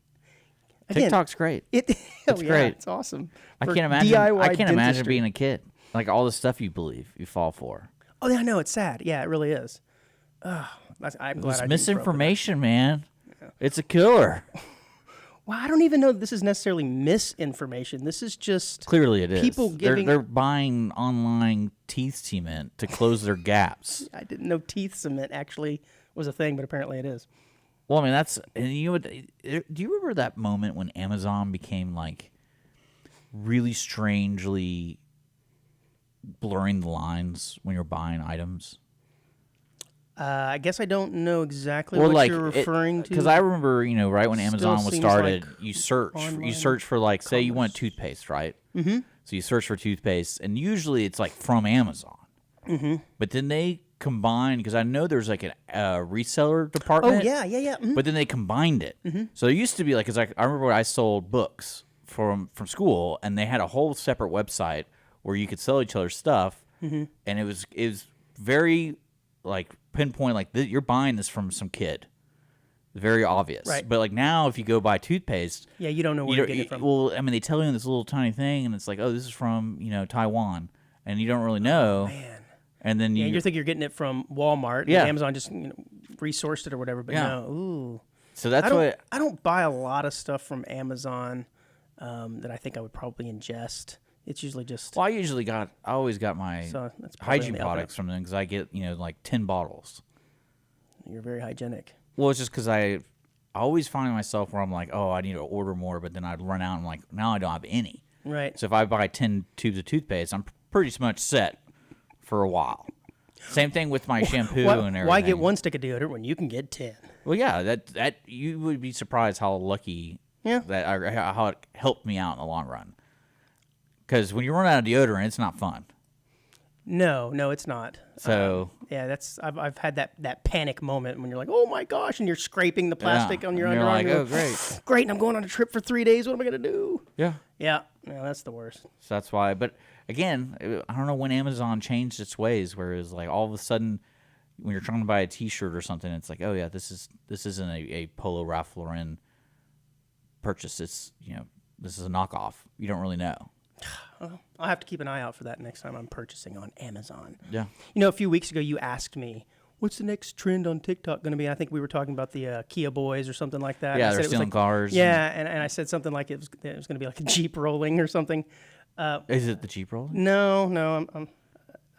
Again, TikTok's great. It's great. It's awesome. I For can't imagine. DIY I can't imagine dentistry. being a kid. Like all the stuff you believe, you fall for. Oh yeah, I know it's sad. Yeah, it really is. I'm glad. It's misinformation, man. Yeah. It's a killer. Well, I don't even know that this is necessarily misinformation. This is just clearly it is. People giving. They're buying online teeth cement to close their gaps. I didn't know teeth cement actually was a thing, but apparently it is. Well, I mean do you remember that moment when Amazon became like really strangely blurring the lines when you're buying items? I guess I don't know exactly what you're referring to. Because I remember, right when Amazon was started, like you search for like, say you want toothpaste, right? Mm-hmm. So you search for toothpaste, and usually it's like from Amazon. Mm-hmm. But then they combined, because I know there's like a reseller department. Oh yeah. Mm-hmm. But then they combined it. Mm-hmm. So there used to be like, because I remember when I sold books from school, and they had a whole separate website where you could sell each other stuff, and it was very like pinpoint, like you're buying this from some kid. Very obvious. Right. But like now, if you go buy toothpaste, yeah, you don't know where you're getting it from. Well, I mean, they tell you in this little tiny thing, and it's like, oh, this is from Taiwan, and you don't really know. Oh, man. And then you think you're getting it from Walmart. Yeah. And Amazon just resourced it or whatever. But no. Ooh. So that's I don't buy a lot of stuff from Amazon that I think I would probably ingest. It's usually just. Well, I always got my hygiene products from them because I get like 10 bottles. You're very hygienic. Well, it's just because I always find myself where I'm like, oh, I need to order more, but then I'd run out and I'm like, now I don't have any. Right. So if I buy 10 tubes of toothpaste, I'm pretty much set for a while. Same thing with my shampoo and everything. Why get one stick of deodorant when you can get 10? Well, yeah, that you would be surprised how lucky how it helped me out in the long run. Because when you run out of deodorant, it's not fun. No, it's not. So I've had that panic moment when you're like, oh my gosh, and you're scraping the plastic on your underarm. Like, oh great, great, and I'm going on a trip for 3 days. What am I gonna do? Yeah. No, that's the worst. So that's why. But again, I don't know when Amazon changed its ways, where it's like all of a sudden, when you're trying to buy a T-shirt or something, it's like, oh yeah, this isn't a Polo Ralph Lauren purchase. It's this is a knockoff. You don't really know. I'll have to keep an eye out for that next time I'm purchasing on Amazon. Yeah. A few weeks ago you asked me, what's the next trend on TikTok going to be? I think we were talking about the Kia Boys or something like that. Yeah, they're stealing cars. Yeah, and I said something like it was going to be like a Jeep rolling or something. Is it the Jeep rolling? No.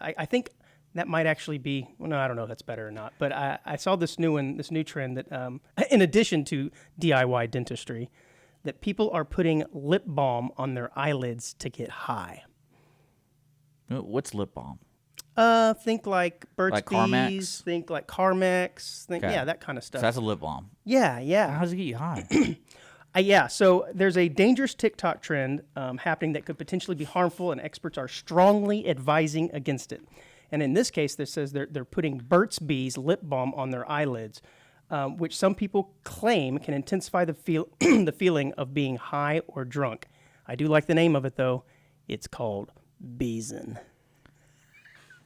I think that might actually be. Well, no, I don't know if that's better or not. But I saw this new trend that, in addition to DIY dentistry, that people are putting lip balm on their eyelids to get high. What's lip balm? Think like Burt's Like Bees. Carmex? Think like Carmex. Think Okay. yeah, that kind of So stuff. that's a lip balm. Yeah. How does it get you high? Yeah, so there's a dangerous TikTok trend happening that could potentially be harmful, and experts are strongly advising against it. And in this case, this says they're putting Burt's Bees lip balm on their eyelids, which some people claim can intensify the the feeling of being high or drunk. I do like the name of it, though. It's called Beezin'.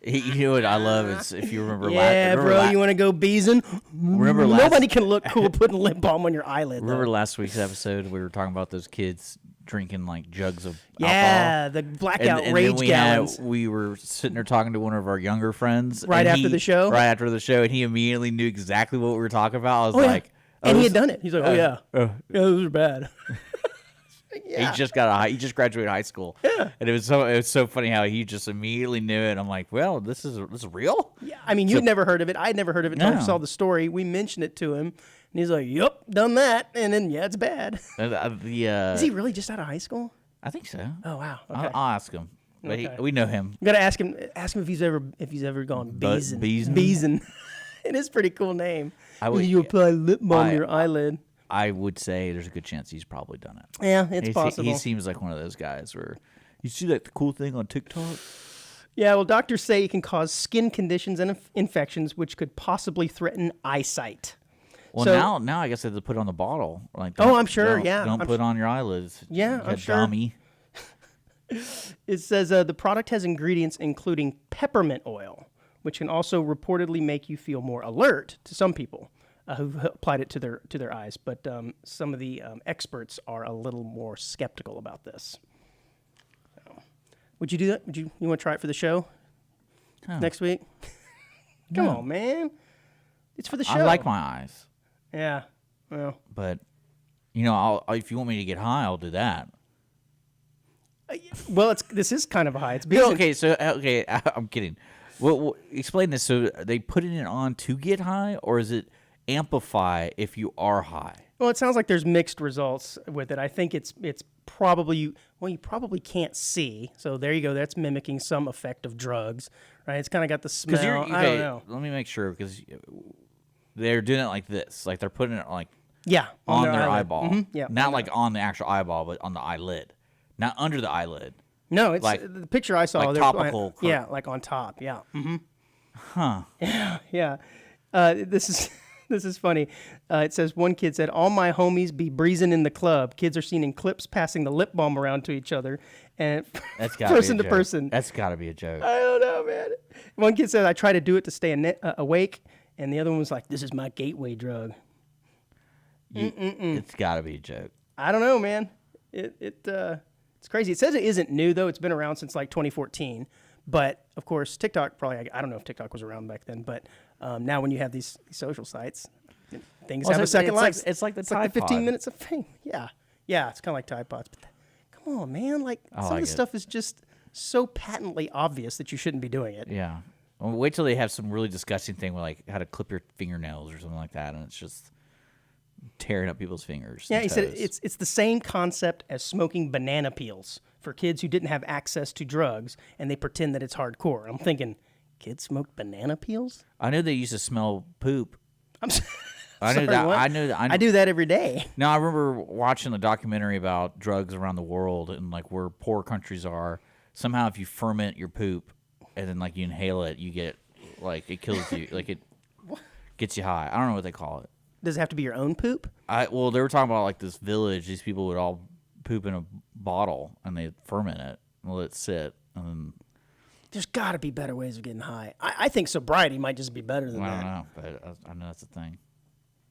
You know what I love is if you remember. Yeah, bro, you want to go Beezin'? Remember Nobody can look cool putting lip balm on your eyelid. Remember though. last week's episode we were talking about those kids drinking like jugs of Yeah, alcohol? the blackout and rage then gallons. we were sitting there talking to one of our younger friends Right and after the show? Right after the show, and he immediately knew exactly what we were talking about. I was Oh, yeah. like, And he this- had done it. He's like, yeah, those are bad. He just he just graduated high school. Yeah, and it was so funny how he just immediately knew it. I'm like, well, this is real. Yeah, I mean, you'd never heard of it. I'd never heard of it until I No. saw the story. We mentioned it to him, and he's like, "Yep, done that." And then, yeah, it's bad. Is he really just out of high school? I think so. Oh wow. Okay. I'll ask him, but Okay. we know him. You gotta ask him if he's ever gone Beezin'. Beezin'? Beezin'. It is a pretty cool name. I would- You apply lip balm to I- your eyelid. I would say there's a good chance he's probably done it. Yeah, it's possible. He seems like one of those guys where you see like the cool thing on TikTok. Yeah, well, doctors say it can cause skin conditions and infections, which could possibly threaten eyesight. Well, So- now I guess they have to put it on the bottle. Like, Oh, I'm sure, Don't, yeah. Don't put it on your eyelids. Yeah, you I'm sure. Dummy. It says the product has ingredients including peppermint oil, which can also reportedly make you feel more alert to some people who've applied it to their eyes. But some of the experts are a little more skeptical about this. So, would you do that? You want to try it for the show next week? Come on, man. It's for the show. I like my eyes, Yeah. Well, but you know, if you want me to get high, I'll do that. this is kind of high. It's No, because okay, I'm kidding. Well, explain this. So, are they putting it on to get high, or is it amplify if you are high? Well, it sounds like there's mixed results with it. I think it's probably you probably can't see. So there you go. That's mimicking some effect of drugs, right? It's kind of got the smell. I don't know. Let me make sure because they're doing it like this, like they're putting it like Yeah, on their eyelid. eyeball, Yeah, not like on the actual eyeball, but on the eyelid, not under the eyelid. No, it's like- the picture I saw. like they're topical yeah, like on top. Yeah. Huh? Yeah. This is funny. It says one kid said, "All my homies be breezing in the club. Kids are seen in clips passing the lip balm around to each other, and That's got person be to a joke. person." That's got to be a joke. I don't know, man. One kid said, "I try to do it to stay awake," and the other one was like, "This is my gateway drug." It's got to be a joke. I don't know, man. It's crazy. It says it isn't new though. It's been around since like 2014. But of course, TikTok probably. I don't know if TikTok was around back then. But now when you have these social sites, things Well, have a it's second like- life. it's like the the Tide 15 Pod. minutes of fame. Yeah, it's kind of like Tide Pods. But come on, man. Like some like of the it. stuff is just so patently obvious that you shouldn't be doing it. Yeah. Well, wait till they have some really disgusting thing with like how to clip your fingernails or something like that, and it's just tearing up people's fingers. Yeah, and he said toes. it's the same concept as smoking banana peels for kids who didn't have access to drugs, and they pretend that it's hardcore. I'm thinking, kids smoke banana peels? I know they used to smell poop. I'm I knew sorry, that. what? I knew that. I do that every day. No, I remember watching a documentary about drugs around the world and like where poor countries are. Somehow, if you ferment your poop and then like you inhale it, you get like it kills you. Like it gets you high. I don't know what they call it. Does it have to be your own poop? Well, they were talking about like this village. These people would all poop in a bottle and they ferment it and let it sit. And then, There's got to be better ways of getting high. I think sobriety might just be better than I that. don't know, but I know that's the thing.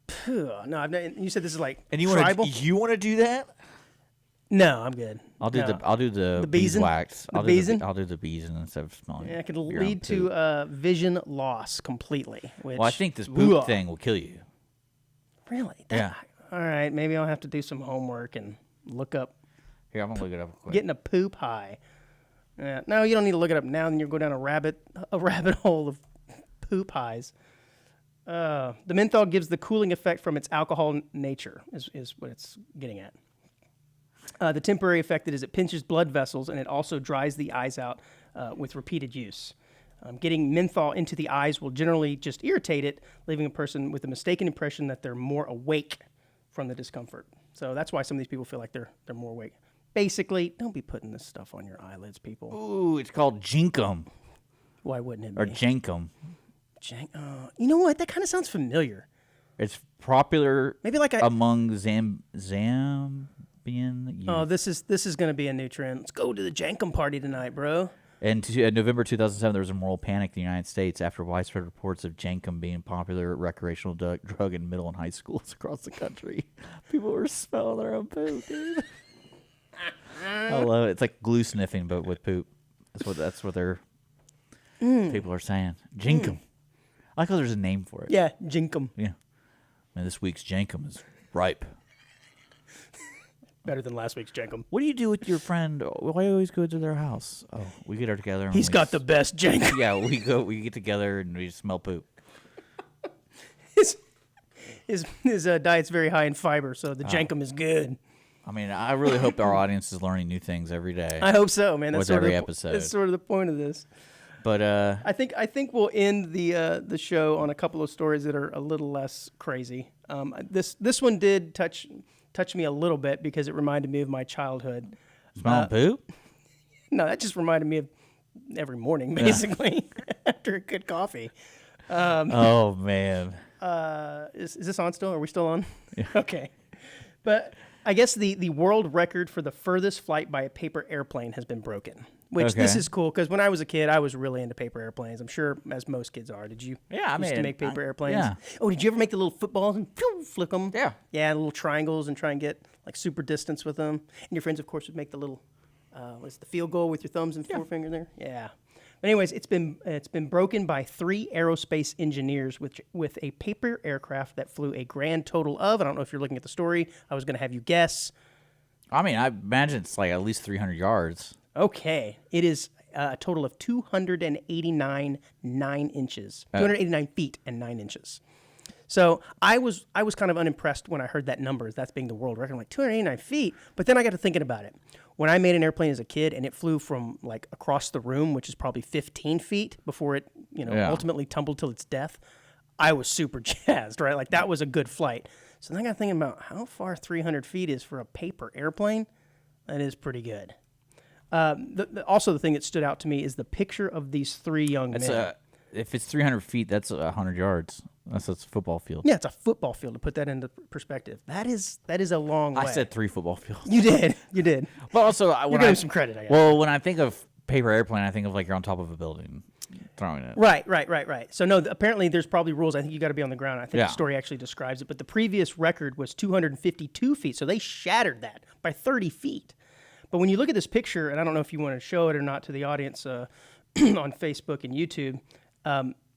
Phew, no, I've not, you said this is like And you tribal? want to do that? No, I'm good. I'll do No. the The beeswax. The I'll beeson? I'll do the beeson instead of smelling. Yeah, it could your own lead poop. to vision loss completely. Which, Well, I think this poop Ugh. thing will kill you. Really? Yeah. All right, maybe I'll have to do some homework and look up Here, I'm gonna look it up quick. getting a poop high. No, you don't need to look it up now. Then you'll go down a rabbit hole of poop highs. The menthol gives the cooling effect from its alcohol nature, is what it's getting at. The temporary effect is it pinches blood vessels and it also dries the eyes out with repeated use. Getting menthol into the eyes will generally just irritate it, leaving a person with a mistaken impression that they're more awake from the discomfort. So that's why some of these people feel like they're more awake. Basically, don't be putting this stuff on your eyelids, people. Ooh, it's called Jinkum. Why wouldn't it be? Or Jankum. You know what? That kind of sounds familiar. It's popular Maybe like among Zambian youth. Oh, this is going to be a new trend. Let's go to the Jankum party tonight, bro. In November 2007, there was a moral panic in the United States after widespread reports of Jankum being a popular recreational drug in middle and high schools across the country. People were smelling their own poop, dude. I love it. It's like glue sniffing, but with poop. That's what their people are saying. Jankum. I like how there's a name for it. Yeah, Jankum. Yeah. Man, this week's Jankum is ripe. Better than last week's Jankum. What do you do with your friend? Why do you always go to their house? Oh, we get her together. And He's got the best Jankum. Yeah, we get together and we smell poop. His diet's very high in fiber, so the Jankum is good. I mean, I really hope our audience is learning new things every day. I hope so, man. That's with every episode. That's sort of the point of this. But I think we'll end the show on a couple of stories that are a little less crazy. This one did touch me a little bit because it reminded me of my childhood. Smelling poop? No, that just reminded me of every morning, basically, after a good coffee. Oh, man. Is this on still? Are we still on? Yeah. Okay. But I guess the world record for the furthest flight by a paper airplane has been broken. Which this is cool because when I was a kid, I was really into paper airplanes. I'm sure as most kids are. Did you? Yeah, I used to make paper airplanes. Yeah. Oh, did you ever make the little footballs and flick them? Yeah. Yeah, the little triangles and try and get like super distance with them. And your friends, of course, would make the little, what's the field goal with your thumbs and forefinger there? Yeah. But anyways, it's been broken by 3 aerospace engineers with a paper aircraft that flew a grand total of. I don't know if you're looking at the story. I was going to have you guess. I mean, I imagine it's like at least 300 yards. Okay, it is a total of 289 feet and 9 inches. So I was kind of unimpressed when I heard that number, that's being the world record. I'm like, 289 feet? But then I got to thinking about it. When I made an airplane as a kid and it flew from like across the room, which is probably 15 feet before it ultimately tumbled till its death, I was super jazzed, right? Like that was a good flight. So then I got thinking about how far 300 feet is for a paper airplane. That is pretty good. Also, the thing that stood out to me is the picture of these 3 young men. If it's 300 feet, that's 100 yards. That's a football field. Yeah, it's a football field, to put that into perspective. That is a long way. I said 3 football fields. You did. But also, You're giving him some credit, I guess. Well, when I think of paper airplane, I think of like you're on top of a building throwing it. Right. So no, apparently there's probably rules. I think you got to be on the ground. I think the story actually describes it. But the previous record was 252 feet, so they shattered that by 30 feet. But when you look at this picture, and I don't know if you want to show it or not to the audience on Facebook and YouTube,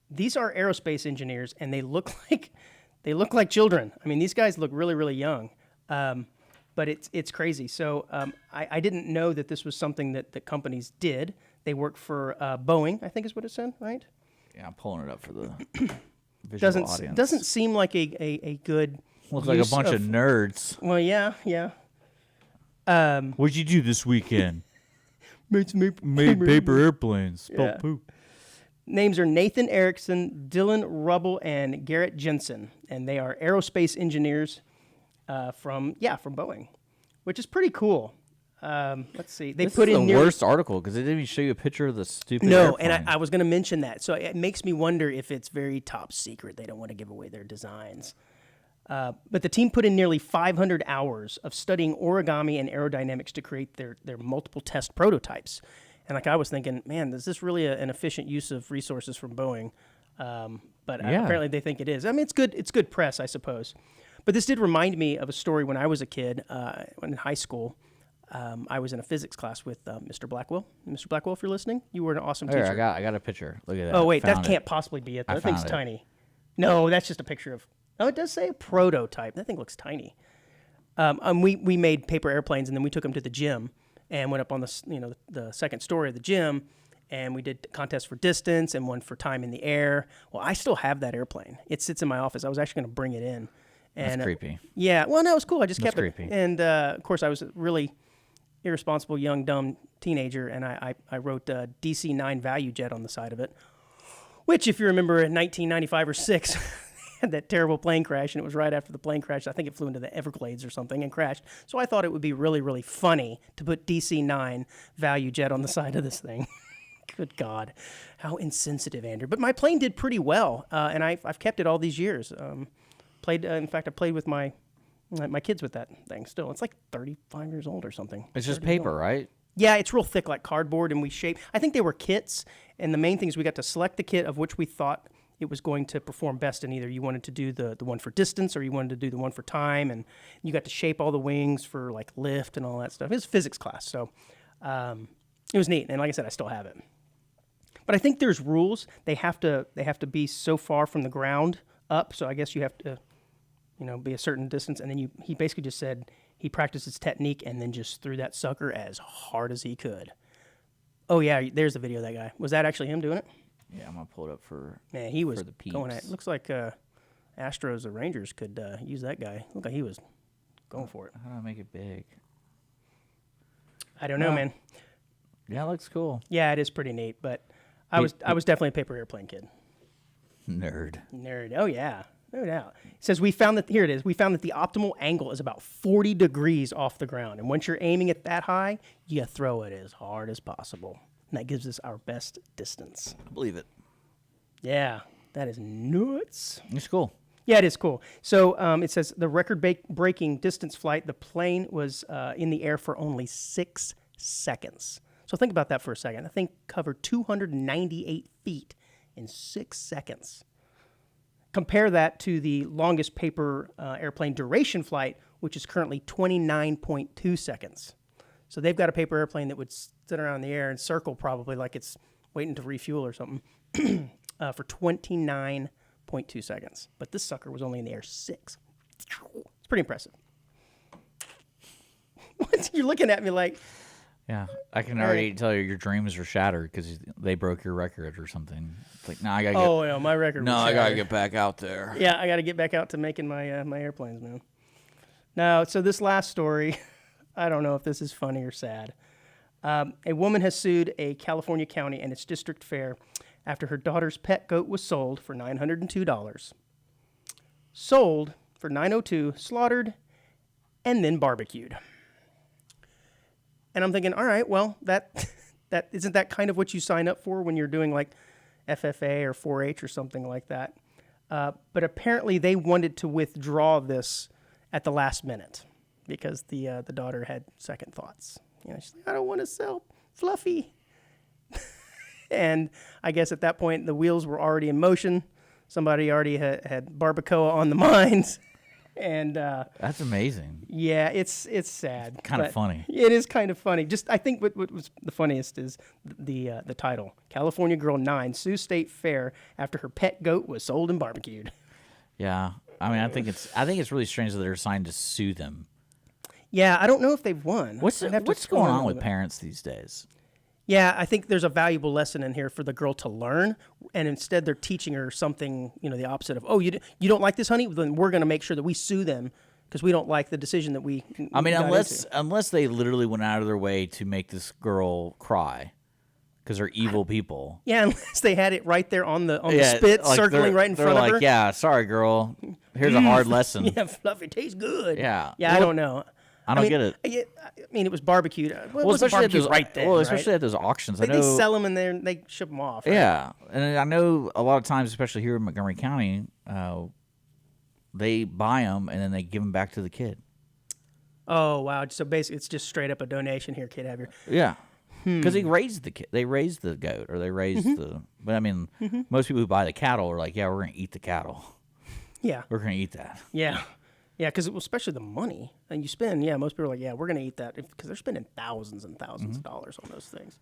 these are aerospace engineers, and they look like children. I mean, these guys look really, really young, but it's crazy. So I didn't know that this was something that companies did. They work for Boeing, I think is what it said, right? Yeah, I'm pulling it up for the visual audience. Doesn't seem like a good. Looks like a bunch of nerds. Well, yeah. What'd you do this weekend? Made paper airplanes. Spelled poop. Names are Nathan Erickson, Dylan Rubble, and Garrett Jensen, and they are aerospace engineers from Boeing, which is pretty cool. Let's see. They put in the worst article because they didn't even show you a picture of the stupid airplane. And I was going to mention that. So it makes me wonder if it's very top secret. They don't want to give away their designs. But the team put in nearly 500 hours of studying origami and aerodynamics to create their multiple test prototypes. And like I was thinking, man, is this really an efficient use of resources from Boeing? But apparently they think it is. I mean, it's good press, I suppose. But this did remind me of a story when I was a kid, in high school. I was in a physics class with Mr. Blackwell. Mr. Blackwell, if you're listening, you were an awesome teacher. I got a picture. Look at that. Oh, wait, that can't possibly be it. That thing's tiny. No, that's just a picture of... Oh, it does say a prototype. That thing looks tiny. We made paper airplanes, and then we took them to the gym and went up on the second story of the gym, and we did contests for distance and one for time in the air. Well, I still have that airplane. It sits in my office. I was actually going to bring it in. And, that's creepy. Yeah. Well, no, it was cool. I just kept creepy. it. And, of course, I was a really irresponsible, young, dumb teenager, and I wrote DC-9 Value Jet on the side of it. Which, if you remember, in 1995 or 6, had that terrible plane crash, and it was right after the plane crash. I think it flew into the Everglades or something and crashed. So I thought it would be really, really funny to put DC-9 value jet on the side of this thing. Good God, how insensitive, Andrew. But my plane did pretty well, and I've kept it all these years. In fact, I played with my kids with that thing still. It's like 35 years old or something. It's just paper, right? Yeah, it's real thick like cardboard, and we shape. I think they were kits, and the main thing is we got to select the kit of which we thought it was going to perform best in. Either you wanted to do the one for distance or you wanted to do the one for time, and you got to shape all the wings for like lift and all that stuff. It was a physics class, so it was neat. And like I said, I still have it. But I think there's rules. They have to be so far from the ground up, so I guess you have to be a certain distance. And then he basically just said he practiced his technique and then just threw that sucker as hard as he could. Oh, yeah, there's the video of that guy. Was that actually him doing it? Yeah, I'm going to pull it up for Man, he was for the peeps. going at it. Looks like Astros or Rangers could use that guy. Looked like he was going for it. How do I make it big? I don't know, man. Yeah, it looks cool. Yeah, it is pretty neat, but I was definitely a paper airplane kid. Nerd. Oh, yeah. No doubt. It says we found that the optimal angle is about 40 degrees off the ground. And once you're aiming it that high, you throw it as hard as possible. And that gives us our best distance. I believe it. Yeah, that is nuts. It's cool. Yeah, it is cool. So it says the record-breaking distance flight, the plane was in the air for only 6 seconds. So think about that for a second. The thing covered 298 feet in 6 seconds. Compare that to the longest paper airplane duration flight, which is currently 29.2 seconds. So they've got a paper airplane that would sit around in the air and circle probably like it's waiting to refuel or something for 29.2 seconds. But this sucker was only in the air 6. It's pretty impressive. What? You're looking at me like... Yeah, I can already tell you your dreams are shattered because they broke your record or something. It's like, I gotta get. Oh, yeah, my record. No, was I gotta shattered. get back out there. Yeah, I gotta get back out to making my my airplanes, man. Now, so this last story, I don't know if this is funny or sad. A woman has sued a California county and its district fair after her daughter's pet goat was sold for $902. Sold for $902, slaughtered, and then barbecued. And I'm thinking, all right, well, that isn't that kind of what you sign up for when you're doing like FFA or 4-H or something like that. But apparently they wanted to withdraw this at the last minute because the daughter had second thoughts. She's like, I don't want to sell Fluffy. And I guess at that point the wheels were already in motion. Somebody already had barbacoa on the mind. And that's amazing. Yeah, it's sad. Kind of funny. It is kind of funny. Just I think what was the funniest is the title: California Girl 9 sues State Fair after her pet goat was sold and barbecued. Yeah, I mean, I think it's really strange that they're assigned to sue them. Yeah, I don't know if they've won. What's going on with parents these days? Yeah, I think there's a valuable lesson in here for the girl to learn, and instead they're teaching her something, the opposite of, oh, you don't like this, honey? Then we're going to make sure that we sue them because we don't like the decision that we I mean, got unless they literally went out of their way to make this girl cry because they're evil people. Yeah, unless they had it right there on the spit, like circling right in front of her. Yeah, sorry, girl. Here's a hard lesson. Yeah, Fluffy tastes good. Yeah. Yeah, I don't know. I don't get it. I mean, it was barbecued. Well, especially barbecued right there. Well, especially at those auctions. They sell them in there and they ship them off. Right? Yeah, and I know a lot of times, especially here in Montgomery County, they buy them and then they give them back to the kid. Oh wow! So basically, it's just straight up a donation. Here, kid, have your. Yeah, because they raised the kid. They raised the goat, or they raised the. But I mean, most people who buy the cattle are like, yeah, we're gonna eat the cattle. Yeah, we're gonna eat that. Yeah. Yeah, because especially the money and you spend, most people are like, yeah, we're going to eat that because they're spending thousands and thousands of dollars on those things.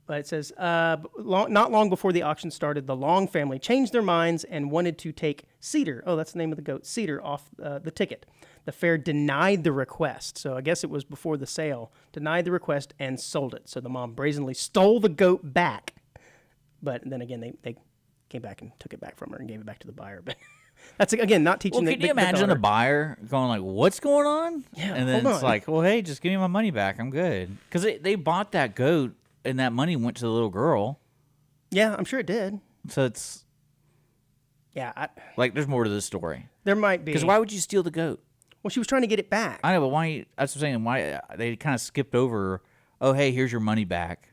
But it says, not long before the auction started, the Long family changed their minds and wanted to take Cedar, that's the name of the goat, Cedar, off the ticket. The fair denied the request, so I guess it was before the sale, denied the request and sold it. So the mom brazenly stole the goat back. But then again, they came back and took it back from her and gave it back to the buyer. But that's, again, not teaching Well, can you imagine a buyer going like, what's going on? Yeah, and then it's like, well, hey, just give me my money back. I'm good. Because they bought that goat, and that money went to the little girl. Yeah, I'm sure it did. So it's... Yeah. Like, there's more to this story. There might be. Because why would you steal the goat? Well, she was trying to get it back. I know, but why? That's what I'm saying. Why they kind of skipped over? Oh, hey, here's your money back.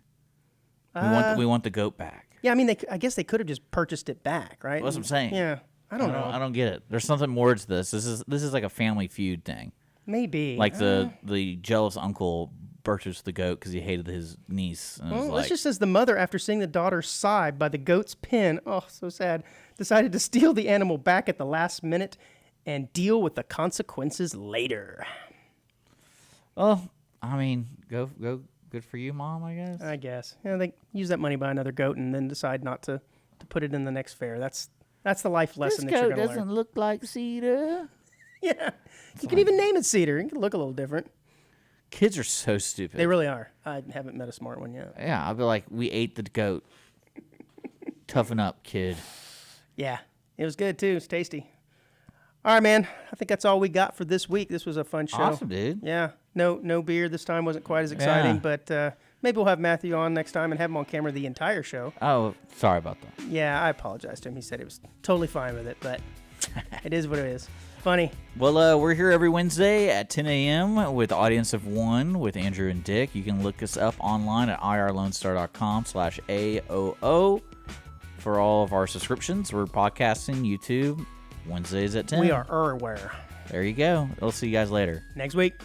We want the goat back. Yeah, I mean, I guess they could have just purchased it back, right? That's what I'm saying. Yeah, I don't know. I don't get it. There's something more to this. This is like a Family Feud thing. Maybe. Like the jealous uncle purchased the goat because he hated his niece. And Well, this just says the mother, after seeing the daughter sighed by the goat's pen, oh, so sad, decided to steal the animal back at the last minute and deal with the consequences later. Well, I mean, go. Good for you, Mom, I guess. I guess. Yeah, they use that money buy another goat and then decide not to put it in the next fair. That's the life lesson that you're going to learn. This goat doesn't look like Cedar. Yeah. You can even name it Cedar. It can look a little different. Kids are so stupid. They really are. I haven't met a smart one yet. Yeah, I'll be like, we ate the goat. Toughen up, kid. Yeah, it was good, too. It's tasty. All right, man. I think that's all we got for this week. This was a fun show. Awesome, dude. Yeah. No beer this time. Wasn't quite as exciting, but maybe we'll have Matthew on next time and have him on camera the entire show. Oh, sorry about that. Yeah, I apologize to him. He said he was totally fine with it, but it is what it is. Funny. Well, we're here every Wednesday at 10 a.m. with Audience of One with Andrew and Dick. You can look us up online at irlonestar.com/AOO for all of our subscriptions. We're podcasting, YouTube, Wednesdays at 10. We are everywhere. There you go. I'll see you guys later. Next week.